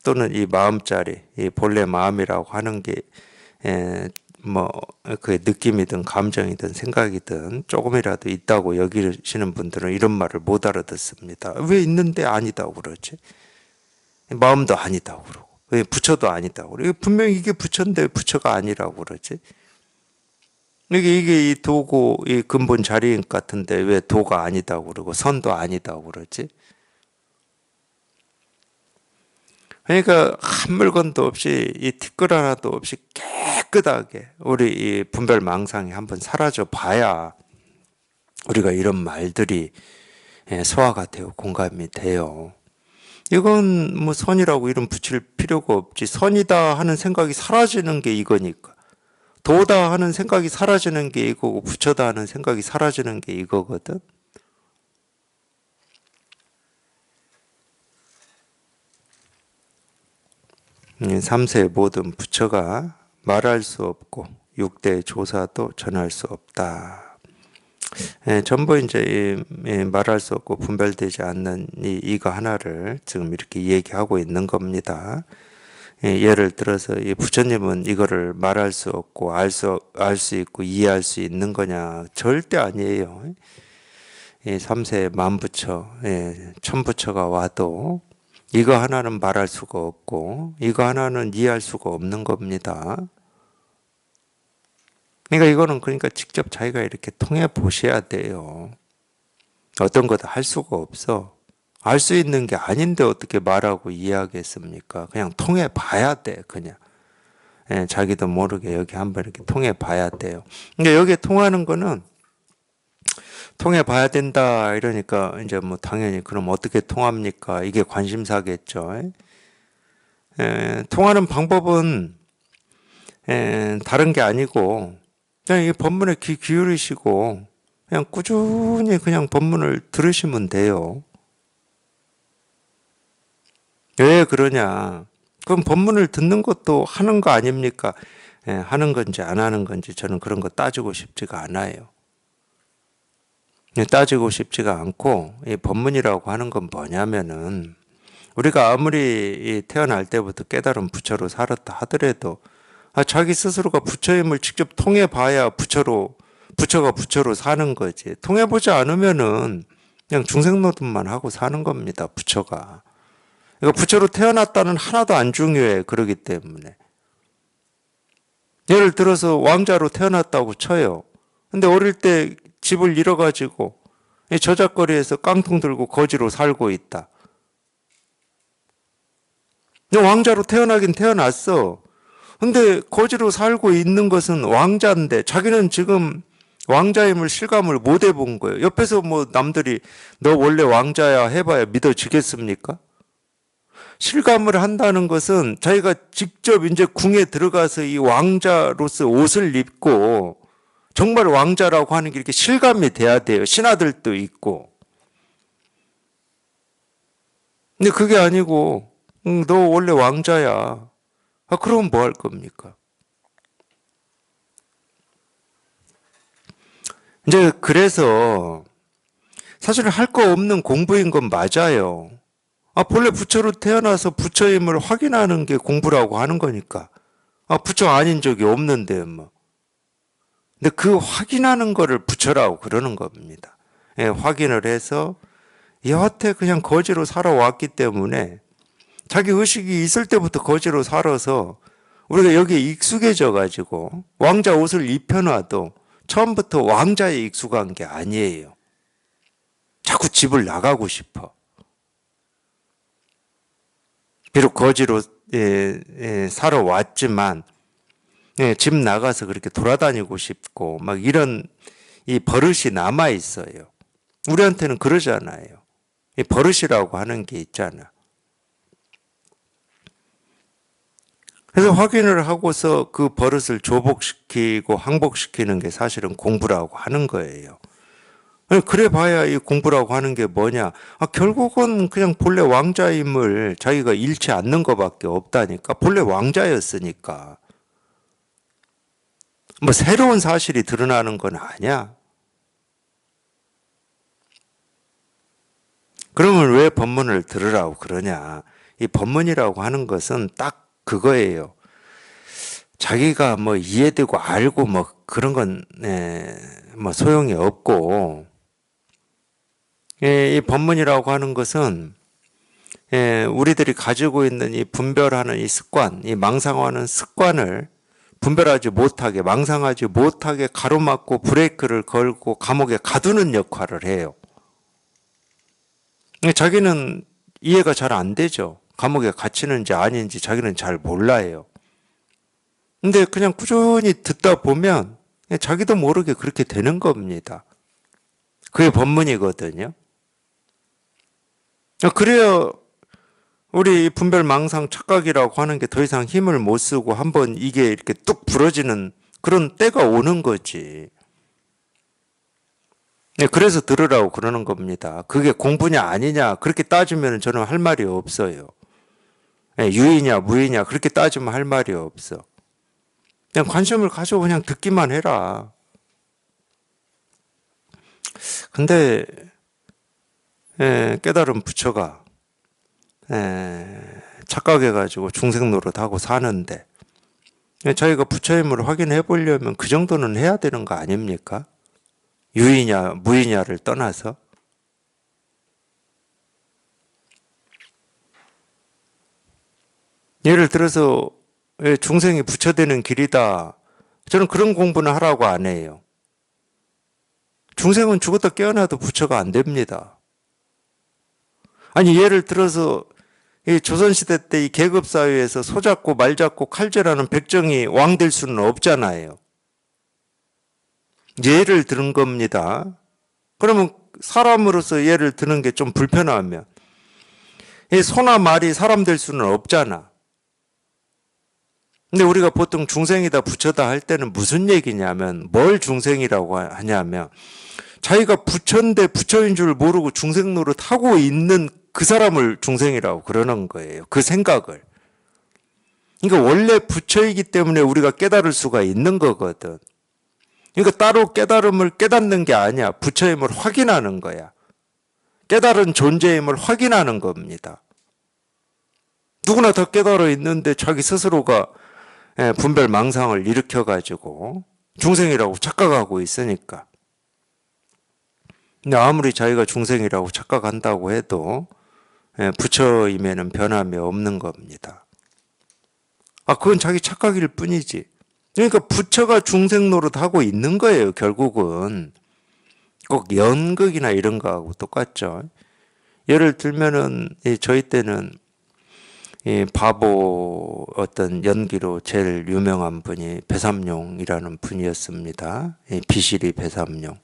또는 이 마음자리, 이 본래 마음이라고 하는 게 뭐 그 느낌이든 감정이든 생각이든 조금이라도 있다고 여기시는 분들은 이런 말을 못 알아듣습니다. 왜 있는데 아니다고 그러지? 마음도 아니다고 그러고 왜 부처도 아니다고 그러고 분명히 이게 부처인데 부처가 아니라고 그러지? 이게 이 도고 이 근본 자리인 것 같은데 왜 도가 아니다고 그러고 선도 아니다고 그러지? 그러니까 한 물건도 없이 이 티끌 하나도 없이 깨끗하게 우리 이 분별망상이 한번 사라져 봐야 우리가 이런 말들이 소화가 되고 공감이 돼요. 이건 뭐 선이라고 이름 붙일 필요가 없지. 선이다 하는 생각이 사라지는 게 이거니까. 도다 하는 생각이 사라지는 게 이거고 부처다 하는 생각이 사라지는 게 이거거든. 삼세의 모든 부처가 말할 수 없고 육대 조사도 전할 수 없다. 전부 이제 말할 수 없고 분별되지 않는 이거 하나를 지금 이렇게 얘기하고 있는 겁니다. 예를 들어서 이 부처님은 이거를 말할 수 없고 알 수 있고 이해할 수 있는 거냐? 절대 아니에요. 삼세 만부처, 천부처가 와도 이거 하나는 말할 수가 없고 이거 하나는 이해할 수가 없는 겁니다. 그러니까 직접 자기가 이렇게 통해 보셔야 돼요. 어떤 것도 할 수가 없어. 알 수 있는 게 아닌데 어떻게 말하고 이해하겠습니까? 그냥 통해 봐야 돼, 그냥. 자기도 모르게 여기 한번 이렇게 통해 봐야 돼요. 근데 여기에 통하는 거는 통해 봐야 된다 이러니까 이제 뭐 당연히 그럼 어떻게 통합니까? 이게 관심사겠죠. 통하는 방법은 다른 게 아니고 그냥 이 법문에 귀 기울이시고 그냥 꾸준히 그냥 법문을 들으시면 돼요. 왜 그러냐? 그럼 법문을 듣는 것도 하는 거 아닙니까? 하는 건지 안 하는 건지 저는 그런 거 따지고 싶지가 않아요. 따지고 싶지가 않고 이 법문이라고 하는 건 뭐냐면은 우리가 아무리 태어날 때부터 깨달은 부처로 살았다 하더라도 자기 스스로가 부처임을 직접 통해 봐야 부처가 부처로 사는 거지. 통해 보지 않으면은 그냥 중생노릇만 하고 사는 겁니다. 부처가. 그러니까 부처로 태어났다는 하나도 안 중요해. 그러기 때문에. 예를 들어서 왕자로 태어났다고 쳐요. 근데 어릴 때 집을 잃어가지고 저작거리에서 깡통 들고 거지로 살고 있다. 왕자로 태어나긴 태어났어. 근데 거지로 살고 있는 것은 왕자인데 자기는 지금 왕자임을 실감을 못 해본 거예요. 옆에서 뭐 남들이 너 원래 왕자야 해봐야 믿어지겠습니까? 실감을 한다는 것은 자기가 직접 이제 궁에 들어가서 이 왕자로서 옷을 입고 정말 왕자라고 하는 게 이렇게 실감이 돼야 돼요. 신하들도 있고. 근데 그게 아니고 너 원래 왕자야. 그럼 뭐 할 겁니까? 이제 그래서 사실 할 거 없는 공부인 건 맞아요. 본래 부처로 태어나서 부처임을 확인하는 게 공부라고 하는 거니까. 부처 아닌 적이 없는데 뭐. 근데 그 확인하는 거를 부처라고 그러는 겁니다. 확인을 해서 여하태 그냥 거지로 살아왔기 때문에 자기 의식이 있을 때부터 거지로 살아서 우리가 여기에 익숙해져 가지고 왕자 옷을 입혀놔도 처음부터 왕자에 익숙한 게 아니에요. 자꾸 집을 나가고 싶어. 비록 거지로 살아왔지만 집 나가서 그렇게 돌아다니고 싶고 막 이런 이 버릇이 남아 있어요. 우리한테는 그러잖아요. 이 버릇이라고 하는 게 있잖아. 그래서 확인을 하고서 그 버릇을 조복시키고 항복시키는 게 사실은 공부라고 하는 거예요. 그래 봐야 이 공부라고 하는 게 뭐냐. 결국은 그냥 본래 왕자임을 자기가 잃지 않는 것밖에 없다니까. 본래 왕자였으니까. 뭐 새로운 사실이 드러나는 건 아니야. 그러면 왜 법문을 들으라고 그러냐. 이 법문이라고 하는 것은 딱 그거예요. 자기가 뭐 이해되고 알고 뭐 그런 건 뭐 소용이 없고, 이 법문이라고 하는 것은 우리들이 가지고 있는 이 분별하는 이 습관, 이 망상하는 습관을 분별하지 못하게, 망상하지 못하게 가로막고 브레이크를 걸고 감옥에 가두는 역할을 해요. 자기는 이해가 잘 안 되죠. 감옥에 갇히는지 아닌지 자기는 잘 몰라요. 근데 그냥 꾸준히 듣다 보면 자기도 모르게 그렇게 되는 겁니다. 그게 법문이거든요. 그래야 우리 분별 망상 착각이라고 하는 게 더 이상 힘을 못 쓰고 한번 이게 이렇게 뚝 부러지는 그런 때가 오는 거지. 그래서 들으라고 그러는 겁니다. 그게 공부냐 아니냐 그렇게 따지면 저는 할 말이 없어요. 유의냐 무의냐 그렇게 따지면 할 말이 없어. 그냥 관심을 가지고 그냥 듣기만 해라. 근데 깨달은 부처가 착각해가지고 중생 노릇하고 사는데 자기가 부처임을 확인해 보려면 그 정도는 해야 되는 거 아닙니까? 유의냐 무의냐를 떠나서. 예를 들어서 중생이 부처되는 길이다. 저는 그런 공부는 하라고 안 해요. 중생은 죽었다 깨어나도 부처가 안 됩니다. 아니 예를 들어서 이 조선시대 때 이 계급사회에서 소잡고 말잡고 칼질하는 백정이 왕 될 수는 없잖아요. 예를 드는 겁니다. 그러면 사람으로서 예를 드는 게 좀 불편하면 이 소나 말이 사람 될 수는 없잖아. 근데 우리가 보통 중생이다 부처다 할 때는 무슨 얘기냐면 뭘 중생이라고 하냐면 자기가 부처인데 부처인 줄 모르고 중생 노릇 하고 있는 그 사람을 중생이라고 그러는 거예요. 그 생각을. 그러니까 원래 부처이기 때문에 우리가 깨달을 수가 있는 거거든. 그러니까 따로 깨달음을 깨닫는 게 아니야. 부처임을 확인하는 거야. 깨달은 존재임을 확인하는 겁니다. 누구나 다 깨달아 있는데 자기 스스로가 분별 망상을 일으켜가지고 중생이라고 착각하고 있으니까. 근데 아무리 자기가 중생이라고 착각한다고 해도 부처임에는 변함이 없는 겁니다. 그건 자기 착각일 뿐이지. 그러니까 부처가 중생 노릇하고 있는 거예요, 결국은. 꼭 연극이나 이런 거하고 똑같죠. 예를 들면은 저희 때는 이 바보 어떤 연기로 제일 유명한 분이 배삼룡이라는 분이었습니다. 비실이 배삼룡.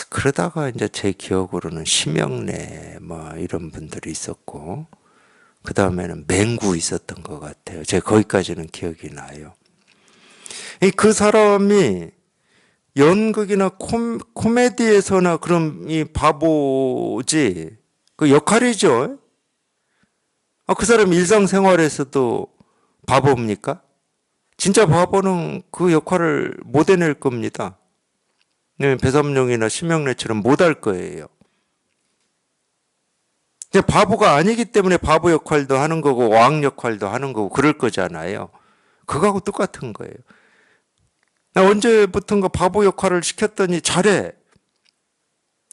그러다가 이제 제 기억으로는 심영래 뭐 이런 분들이 있었고, 그 다음에는 맹구 있었던 것 같아요. 제가 거기까지는 기억이 나요. 그 사람이 연극이나 코미디에서나 그런 이 바보지 그 역할이죠. 그 사람 일상생활에서도 바보입니까? 진짜 바보는 그 역할을 못 해낼 겁니다. 배삼룡이나 심영래처럼 못 할 거예요. 바보가 아니기 때문에 바보 역할도 하는 거고 왕 역할도 하는 거고 그럴 거잖아요. 그거하고 똑같은 거예요. 언제부턴가 바보 역할을 시켰더니 잘해.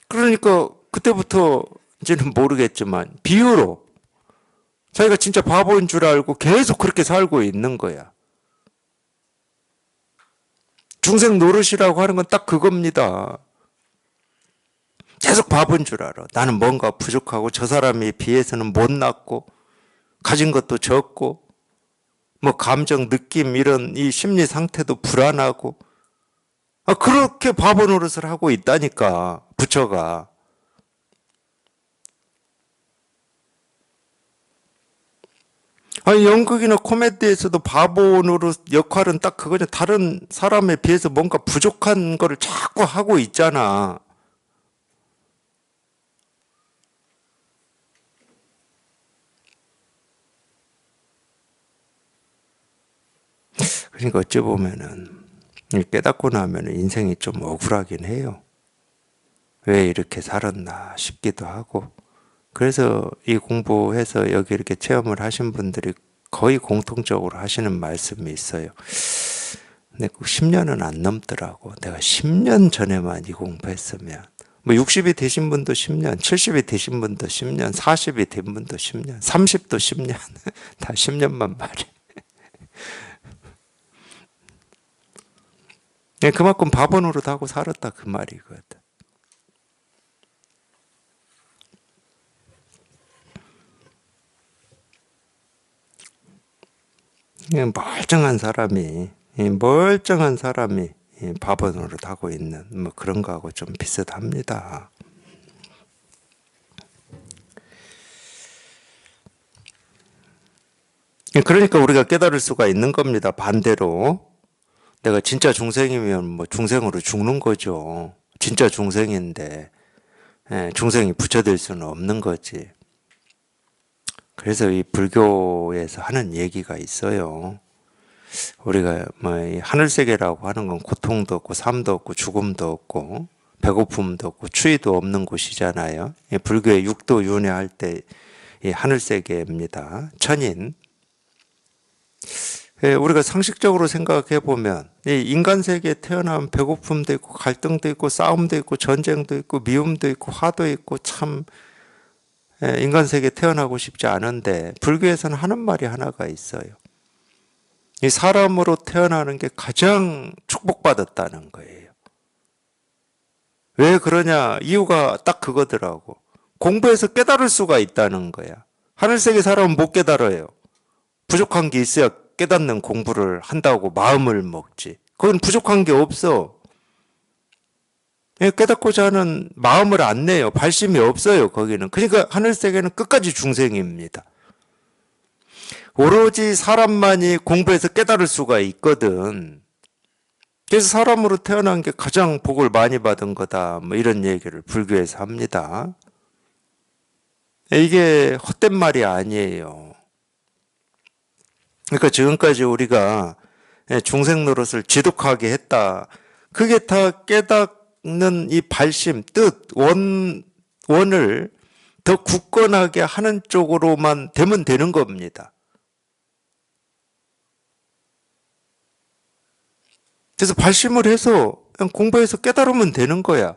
그러니까 그때부터인지는 모르겠지만 비유로 자기가 진짜 바보인 줄 알고 계속 그렇게 살고 있는 거야. 중생 노릇이라고 하는 건 딱 그겁니다. 계속 바보인 줄 알아. 나는 뭔가 부족하고 저 사람에 비해서는 못났고 가진 것도 적고, 뭐 감정, 느낌 이런 이 심리 상태도 불안하고, 그렇게 바보 노릇을 하고 있다니까 부처가. 아니 연극이나 코미디에서도 바보 노릇 역할은 딱 그거죠. 다른 사람에 비해서 뭔가 부족한 거를 자꾸 하고 있잖아. 그러니까 어찌 보면은 깨닫고 나면 인생이 좀 억울하긴 해요. 왜 이렇게 살았나 싶기도 하고. 그래서 이 공부해서 여기 이렇게 체험을 하신 분들이 거의 공통적으로 하시는 말씀이 있어요. 근데 꼭 10년은 안 넘더라고. 내가 10년 전에만 이 공부했으면. 뭐 60이 되신 분도 10년, 70이 되신 분도 10년, 40이 된 분도 10년, 30도 10년. 다 10년만 말해. 그만큼 바보 노릇하고 살았다 그 말이거든. 멀쩡한 사람이 바보 노릇하고 있는 뭐 그런 거하고 좀 비슷합니다. 그러니까 우리가 깨달을 수가 있는 겁니다. 반대로 내가 진짜 중생이면 뭐 중생으로 죽는 거죠. 진짜 중생인데 중생이 부처될 수는 없는 거지. 그래서 이 불교에서 하는 얘기가 있어요. 우리가 뭐 하늘세계라고 하는 건 고통도 없고 삶도 없고 죽음도 없고 배고픔도 없고 추위도 없는 곳이잖아요. 불교의 육도 윤회할 때 이 하늘세계입니다. 천인. 우리가 상식적으로 생각해 보면 이 인간 세계에 태어나면 배고픔도 있고 갈등도 있고 싸움도 있고 전쟁도 있고 미움도 있고 화도 있고 참 인간 세계에 태어나고 싶지 않은데 불교에서는 하는 말이 하나가 있어요. 이 사람으로 태어나는 게 가장 축복받았다는 거예요. 왜 그러냐? 이유가 딱 그거더라고. 공부해서 깨달을 수가 있다는 거야. 하늘세계 사람은 못 깨달아요. 부족한 게 있어야 깨닫는 공부를 한다고 마음을 먹지. 그건 부족한 게 없어. 깨닫고자 하는 마음을 안 내요. 발심이 없어요, 거기는. 그러니까 하늘세계는 끝까지 중생입니다. 오로지 사람만이 공부해서 깨달을 수가 있거든. 그래서 사람으로 태어난 게 가장 복을 많이 받은 거다. 뭐 이런 얘기를 불교에서 합니다. 이게 헛된 말이 아니에요. 그러니까 지금까지 우리가 중생 노릇을 지독하게 했다. 그게 다 깨닫는 이 발심, 뜻, 원을 더 굳건하게 하는 쪽으로만 되면 되는 겁니다. 그래서 발심을 해서 그냥 공부해서 깨달으면 되는 거야.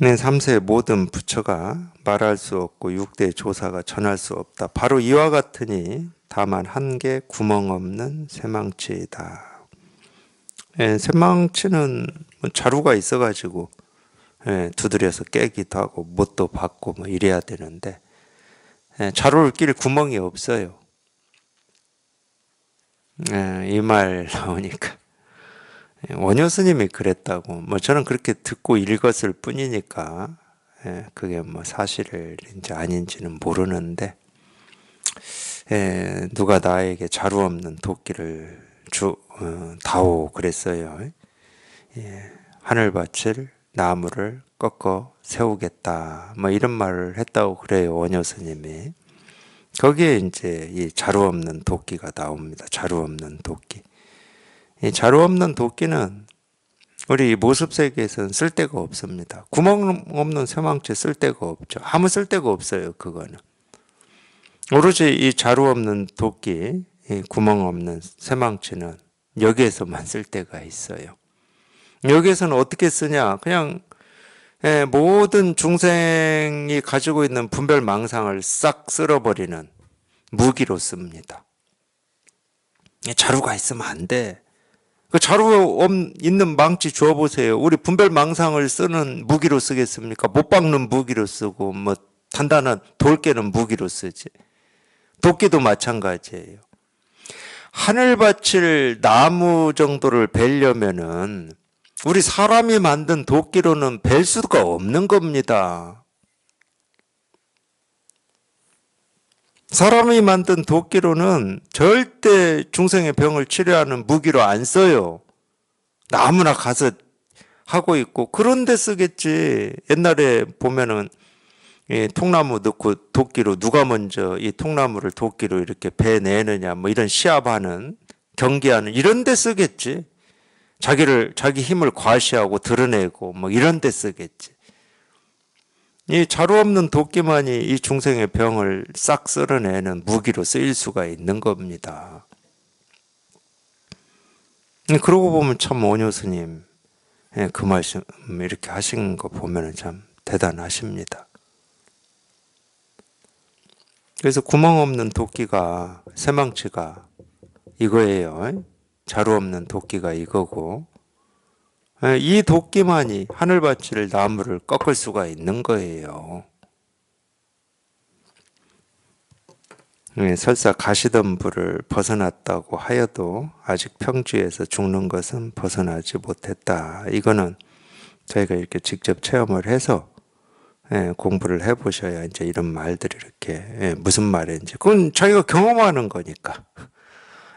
네, 3세 모든 부처가 말할 수 없고 6대 조사가 전할 수 없다. 바로 이와 같으니 다만 한 개 구멍 없는 쇠망치이다. 쇠망치는 자루가 있어가지고 두드려서 깨기도 하고 못도 받고 뭐 이래야 되는데 자루를 낄 구멍이 없어요. 이 말 나오니까 원효 스님이 그랬다고. 뭐 저는 그렇게 듣고 읽었을 뿐이니까 그게 뭐 사실인지 아닌지는 모르는데 누가 나에게 자루 없는 도끼를 다오 그랬어요. 하늘밭을 나무를 꺾어 세우겠다. 뭐 이런 말을 했다고 그래요, 원효 스님이. 거기에 이제 이 자루 없는 도끼가 나옵니다. 자루 없는 도끼. 이 자루 없는 도끼는 우리 모습 세계에서는 쓸데가 없습니다. 구멍 없는 쇠망치 쓸데가 없죠. 아무 쓸데가 없어요, 그거는. 오로지 이 자루 없는 도끼, 이 구멍 없는 쇠망치는 여기에서만 쓸데가 있어요. 여기에서는 어떻게 쓰냐? 그냥 모든 중생이 가지고 있는 분별망상을 싹 쓸어버리는 무기로 씁니다. 자루가 있으면 안 돼. 그 자루 있는 망치 주워보세요. 우리 분별망상을 쓰는 무기로 쓰겠습니까? 못 박는 무기로 쓰고 뭐 단단한 돌 깨는 무기로 쓰지. 도끼도 마찬가지예요. 하늘밭을 나무 정도를 베려면은 우리 사람이 만든 도끼로는 벨 수가 없는 겁니다. 사람이 만든 도끼로는 절대 중생의 병을 치료하는 무기로 안 써요. 아무나 가서 하고 있고 그런데 쓰겠지. 옛날에 보면은 이 통나무 넣고 도끼로 누가 먼저 이 통나무를 도끼로 이렇게 베내느냐 뭐 이런 시합하는 경기하는 이런 데 쓰겠지. 자기 힘을 과시하고 드러내고 뭐 이런 데 쓰겠지. 이 자루 없는 도끼만이 이 중생의 병을 싹 쓸어내는 무기로 쓰일 수가 있는 겁니다. 그러고 보면 참 오뇨 스님 그 말씀 이렇게 하신 거 보면 참 대단하십니다. 그래서 구멍 없는 도끼가 새망치가 이거예요. 자루 없는 도끼가 이거고 이 도끼만이 하늘밭을 나무를 꺾을 수가 있는 거예요. 설사 가시덤불을 벗어났다고 하여도 아직 평지에서 죽는 것은 벗어나지 못했다. 이거는 저희가 이렇게 직접 체험을 해서 공부를 해보셔야 이제 이런 말들이 이렇게 무슨 말인지 그건 자기가 경험하는 거니까.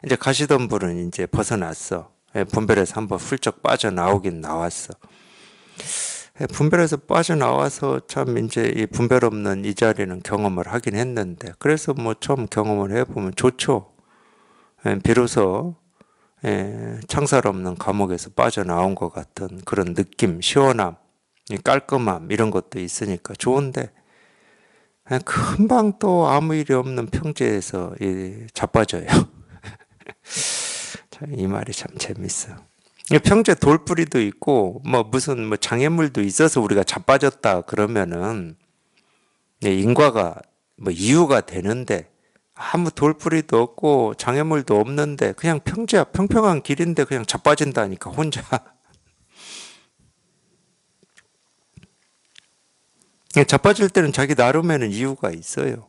이제 가시덤불은 이제 벗어났어. 분별에서 한번 훌쩍 빠져나오긴 나왔어. 분별에서 빠져나와서 참 이제 이 분별 없는 이 자리는 경험을 하긴 했는데 그래서 뭐 처음 경험을 해보면 좋죠. 비로소 창살 없는 감옥에서 빠져나온 것 같은 그런 느낌, 시원함, 깔끔함 이런 것도 있으니까 좋은데 금방 또 아무 일이 없는 평지에서 자빠져요. 이 말이 참 재밌어. 평지에 돌뿌리도 있고 무슨 장애물도 있어서 우리가 자빠졌다 그러면은 인과가 이유가 되는데 아무 돌뿌리도 없고 장애물도 없는데 그냥 평지야 평평한 길인데 그냥 자빠진다니까 혼자. 자빠질 때는 자기 나름에는 이유가 있어요.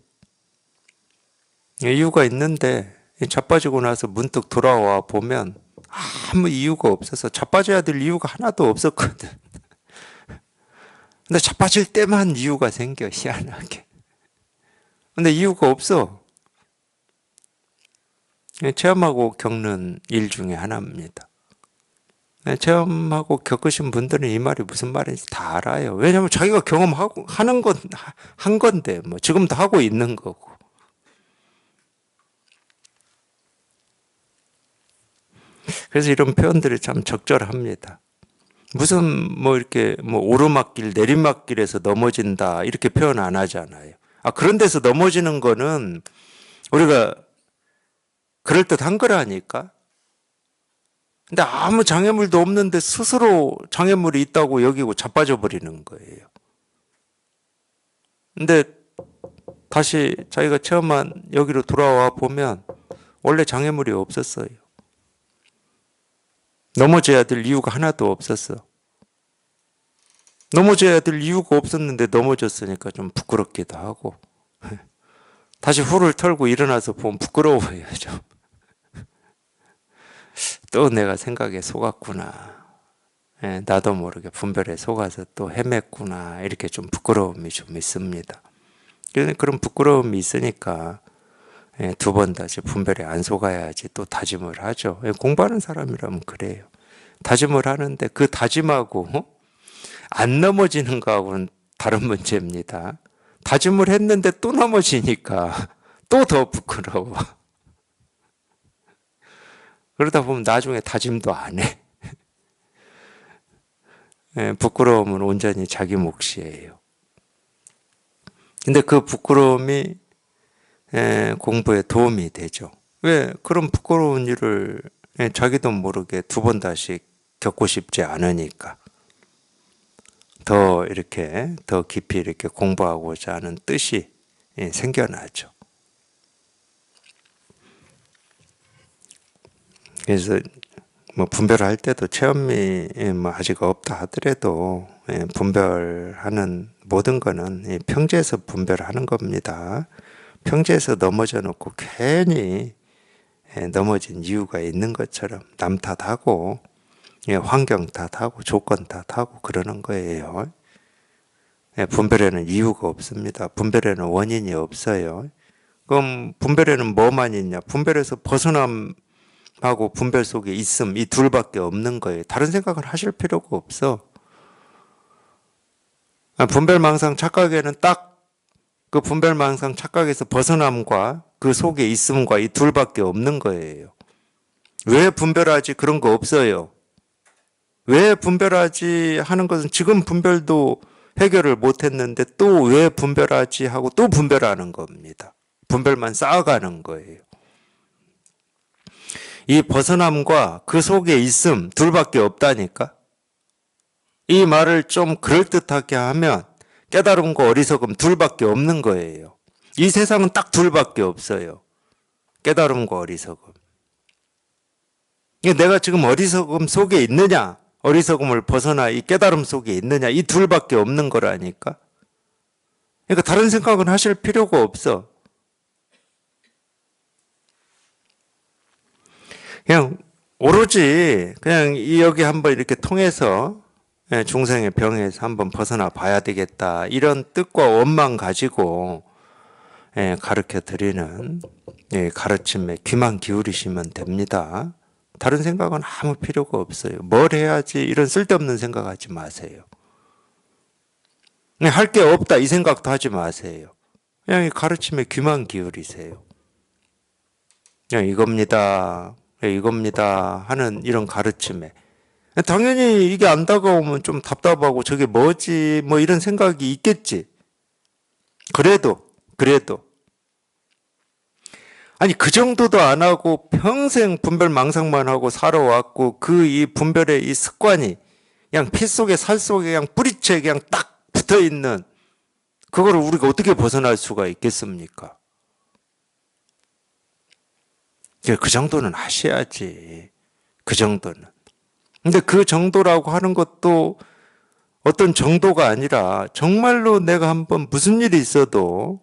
이유가 있는데 자빠지고 나서 문득 돌아와 보면 아무 이유가 없어서 자빠져야 될 이유가 하나도 없었거든. 근데 자빠질 때만 이유가 생겨 희한하게. 근데 이유가 없어. 체험하고 겪는 일 중에 하나입니다. 체험하고 겪으신 분들은 이 말이 무슨 말인지 다 알아요. 왜냐하면 자기가 경험하고 한 건데 지금도 하고 있는 거고. 그래서 이런 표현들이 참 적절합니다. 무슨 이렇게 오르막길 내리막길에서 넘어진다 이렇게 표현 안 하잖아요. 그런 데서 넘어지는 거는 우리가 그럴듯한 거라니까. 근데 아무 장애물도 없는데 스스로 장애물이 있다고 여기고 자빠져 버리는 거예요. 근데 다시 자기가 체험한 여기로 돌아와 보면 원래 장애물이 없었어요. 넘어져야 될 이유가 하나도 없었어. 넘어져야 될 이유가 없었는데 넘어졌으니까 좀 부끄럽기도 하고 다시 후를 털고 일어나서 보면 부끄러워요. 좀. 또 내가 생각에 속았구나. 나도 모르게 분별에 속아서 또 헤맸구나. 이렇게 좀 부끄러움이 좀 있습니다. 그런 부끄러움이 있으니까 두 번 다시 분별에 안 속아야지 또 다짐을 하죠. 공부하는 사람이라면 그래요. 다짐을 하는데 그 다짐하고 안 넘어지는 거하고는 다른 문제입니다. 다짐을 했는데 또 넘어지니까 또 더 부끄러워. 그러다 보면 나중에 다짐도 안 해. 부끄러움은 온전히 자기 몫이에요. 근데 그 부끄러움이 공부에 도움이 되죠. 왜? 그런 부끄러운 일을 자기도 모르게 두 번 다시 겪고 싶지 않으니까. 더 깊이 이렇게 공부하고자 하는 뜻이 생겨나죠. 그래서 뭐 분별할 때도 체험이 뭐 아직 없다 하더라도 분별하는 모든 거는 평지에서 분별하는 겁니다. 평지에서 넘어져 놓고 괜히 넘어진 이유가 있는 것처럼 남 탓하고 환경 탓하고 조건 탓하고 그러는 거예요. 분별에는 이유가 없습니다. 분별에는 원인이 없어요. 그럼 분별에는 뭐만 있냐? 분별에서 벗어남하고 분별 속에 있음, 이 둘밖에 없는 거예요. 다른 생각을 하실 필요가 없어. 분별망상 착각에는 딱 그 분별망상 착각에서 벗어남과 그 속에 있음과 이 둘밖에 없는 거예요. 왜 분별하지? 그런 거 없어요. 왜 분별하지 하는 것은 지금 분별도 해결을 못했는데 또 왜 분별하지 하고 또 분별하는 겁니다. 분별만 쌓아가는 거예요. 이 벗어남과 그 속에 있음 둘밖에 없다니까. 이 말을 좀 그럴듯하게 하면 깨달음과 어리석음 둘밖에 없는 거예요. 이 세상은 딱 둘밖에 없어요. 깨달음과 어리석음. 내가 지금 어리석음 속에 있느냐, 어리석음을 벗어나 이 깨달음 속에 있느냐, 이 둘밖에 없는 거라니까. 그러니까 다른 생각은 하실 필요가 없어. 그냥 오로지 그냥 여기 한번 이렇게 통해서 중생의 병에서 한번 벗어나 봐야 되겠다. 이런 뜻과 원만 가지고 가르쳐 드리는 가르침에 귀만 기울이시면 됩니다. 다른 생각은 아무 필요가 없어요. 뭘 해야지 이런 쓸데없는 생각하지 마세요. 할 게 없다 이 생각도 하지 마세요. 그냥 이 가르침에 귀만 기울이세요. 그냥 이겁니다. 이겁니다 하는 이런 가르침에 당연히 이게 안 다가오면 좀 답답하고 저게 뭐지 뭐 이런 생각이 있겠지. 그래도 아니 그 정도도 안 하고 평생 분별 망상만 하고 살아왔고 그 이 분별의 이 습관이 그냥 피 속에 살 속에 그냥 뿌리채 그냥 딱 붙어 있는 그거를 우리가 어떻게 벗어날 수가 있겠습니까? 그 정도는 하셔야지. 그 정도는. 근데 그 정도라고 하는 것도 어떤 정도가 아니라 정말로 내가 한번 무슨 일이 있어도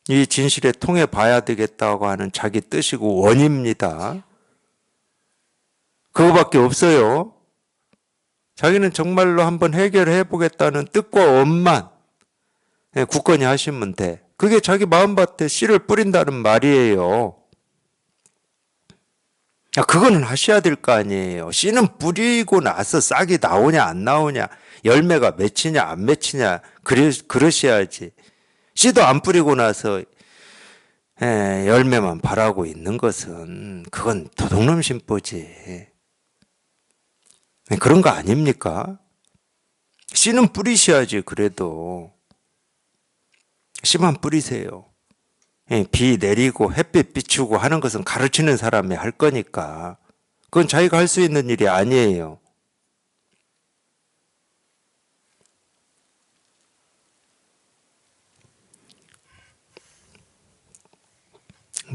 이 진실에 통해 봐야 되겠다고 하는 자기 뜻이고 원입니다. 그거밖에 없어요. 자기는 정말로 한번 해결해 보겠다는 뜻과 원만 굳건히 하시면 돼. 그게 자기 마음밭에 씨를 뿌린다는 말이에요. 그거는 하셔야 될 거 아니에요. 씨는 뿌리고 나서 싹이 나오냐 안 나오냐 열매가 맺히냐 안 맺히냐 그러셔야지. 씨도 안 뿌리고 나서 열매만 바라고 있는 것은 그건 도둑놈 심보지. 그런 거 아닙니까? 씨는 뿌리셔야지. 그래도 씨만 뿌리세요. 비 내리고 햇빛 비추고 하는 것은 가르치는 사람이 할 거니까 그건 자기가 할 수 있는 일이 아니에요.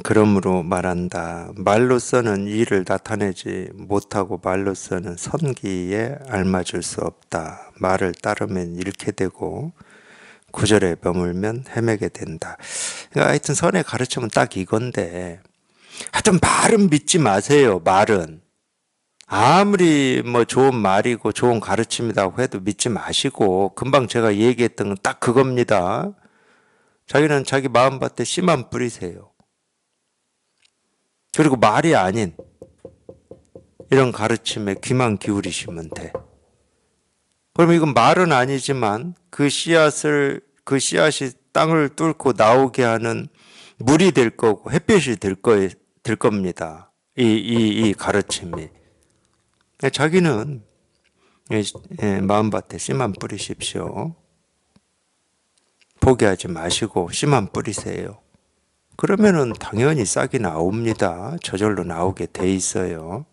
그러므로 말한다. 말로서는 이를 나타내지 못하고 말로서는 선기에 알맞을 수 없다. 말을 따르면 잃게 되고 구절에 머물면 헤매게 된다. 그러니까 하여튼 선의 가르침은 딱 이건데 하여튼 말은 믿지 마세요. 말은. 아무리 뭐 좋은 말이고 좋은 가르침이라고 해도 믿지 마시고 금방 제가 얘기했던 건 딱 그겁니다. 자기는 자기 마음밭에 씨만 뿌리세요. 그리고 말이 아닌 이런 가르침에 귀만 기울이시면 돼. 그러면 이건 말은 아니지만 그 씨앗이 땅을 뚫고 나오게 하는 물이 될 거고 햇빛이 될 겁니다. 이 가르침이. 자기는 마음밭에 씨만 뿌리십시오. 포기하지 마시고 씨만 뿌리세요. 그러면은 당연히 싹이 나옵니다. 저절로 나오게 돼 있어요.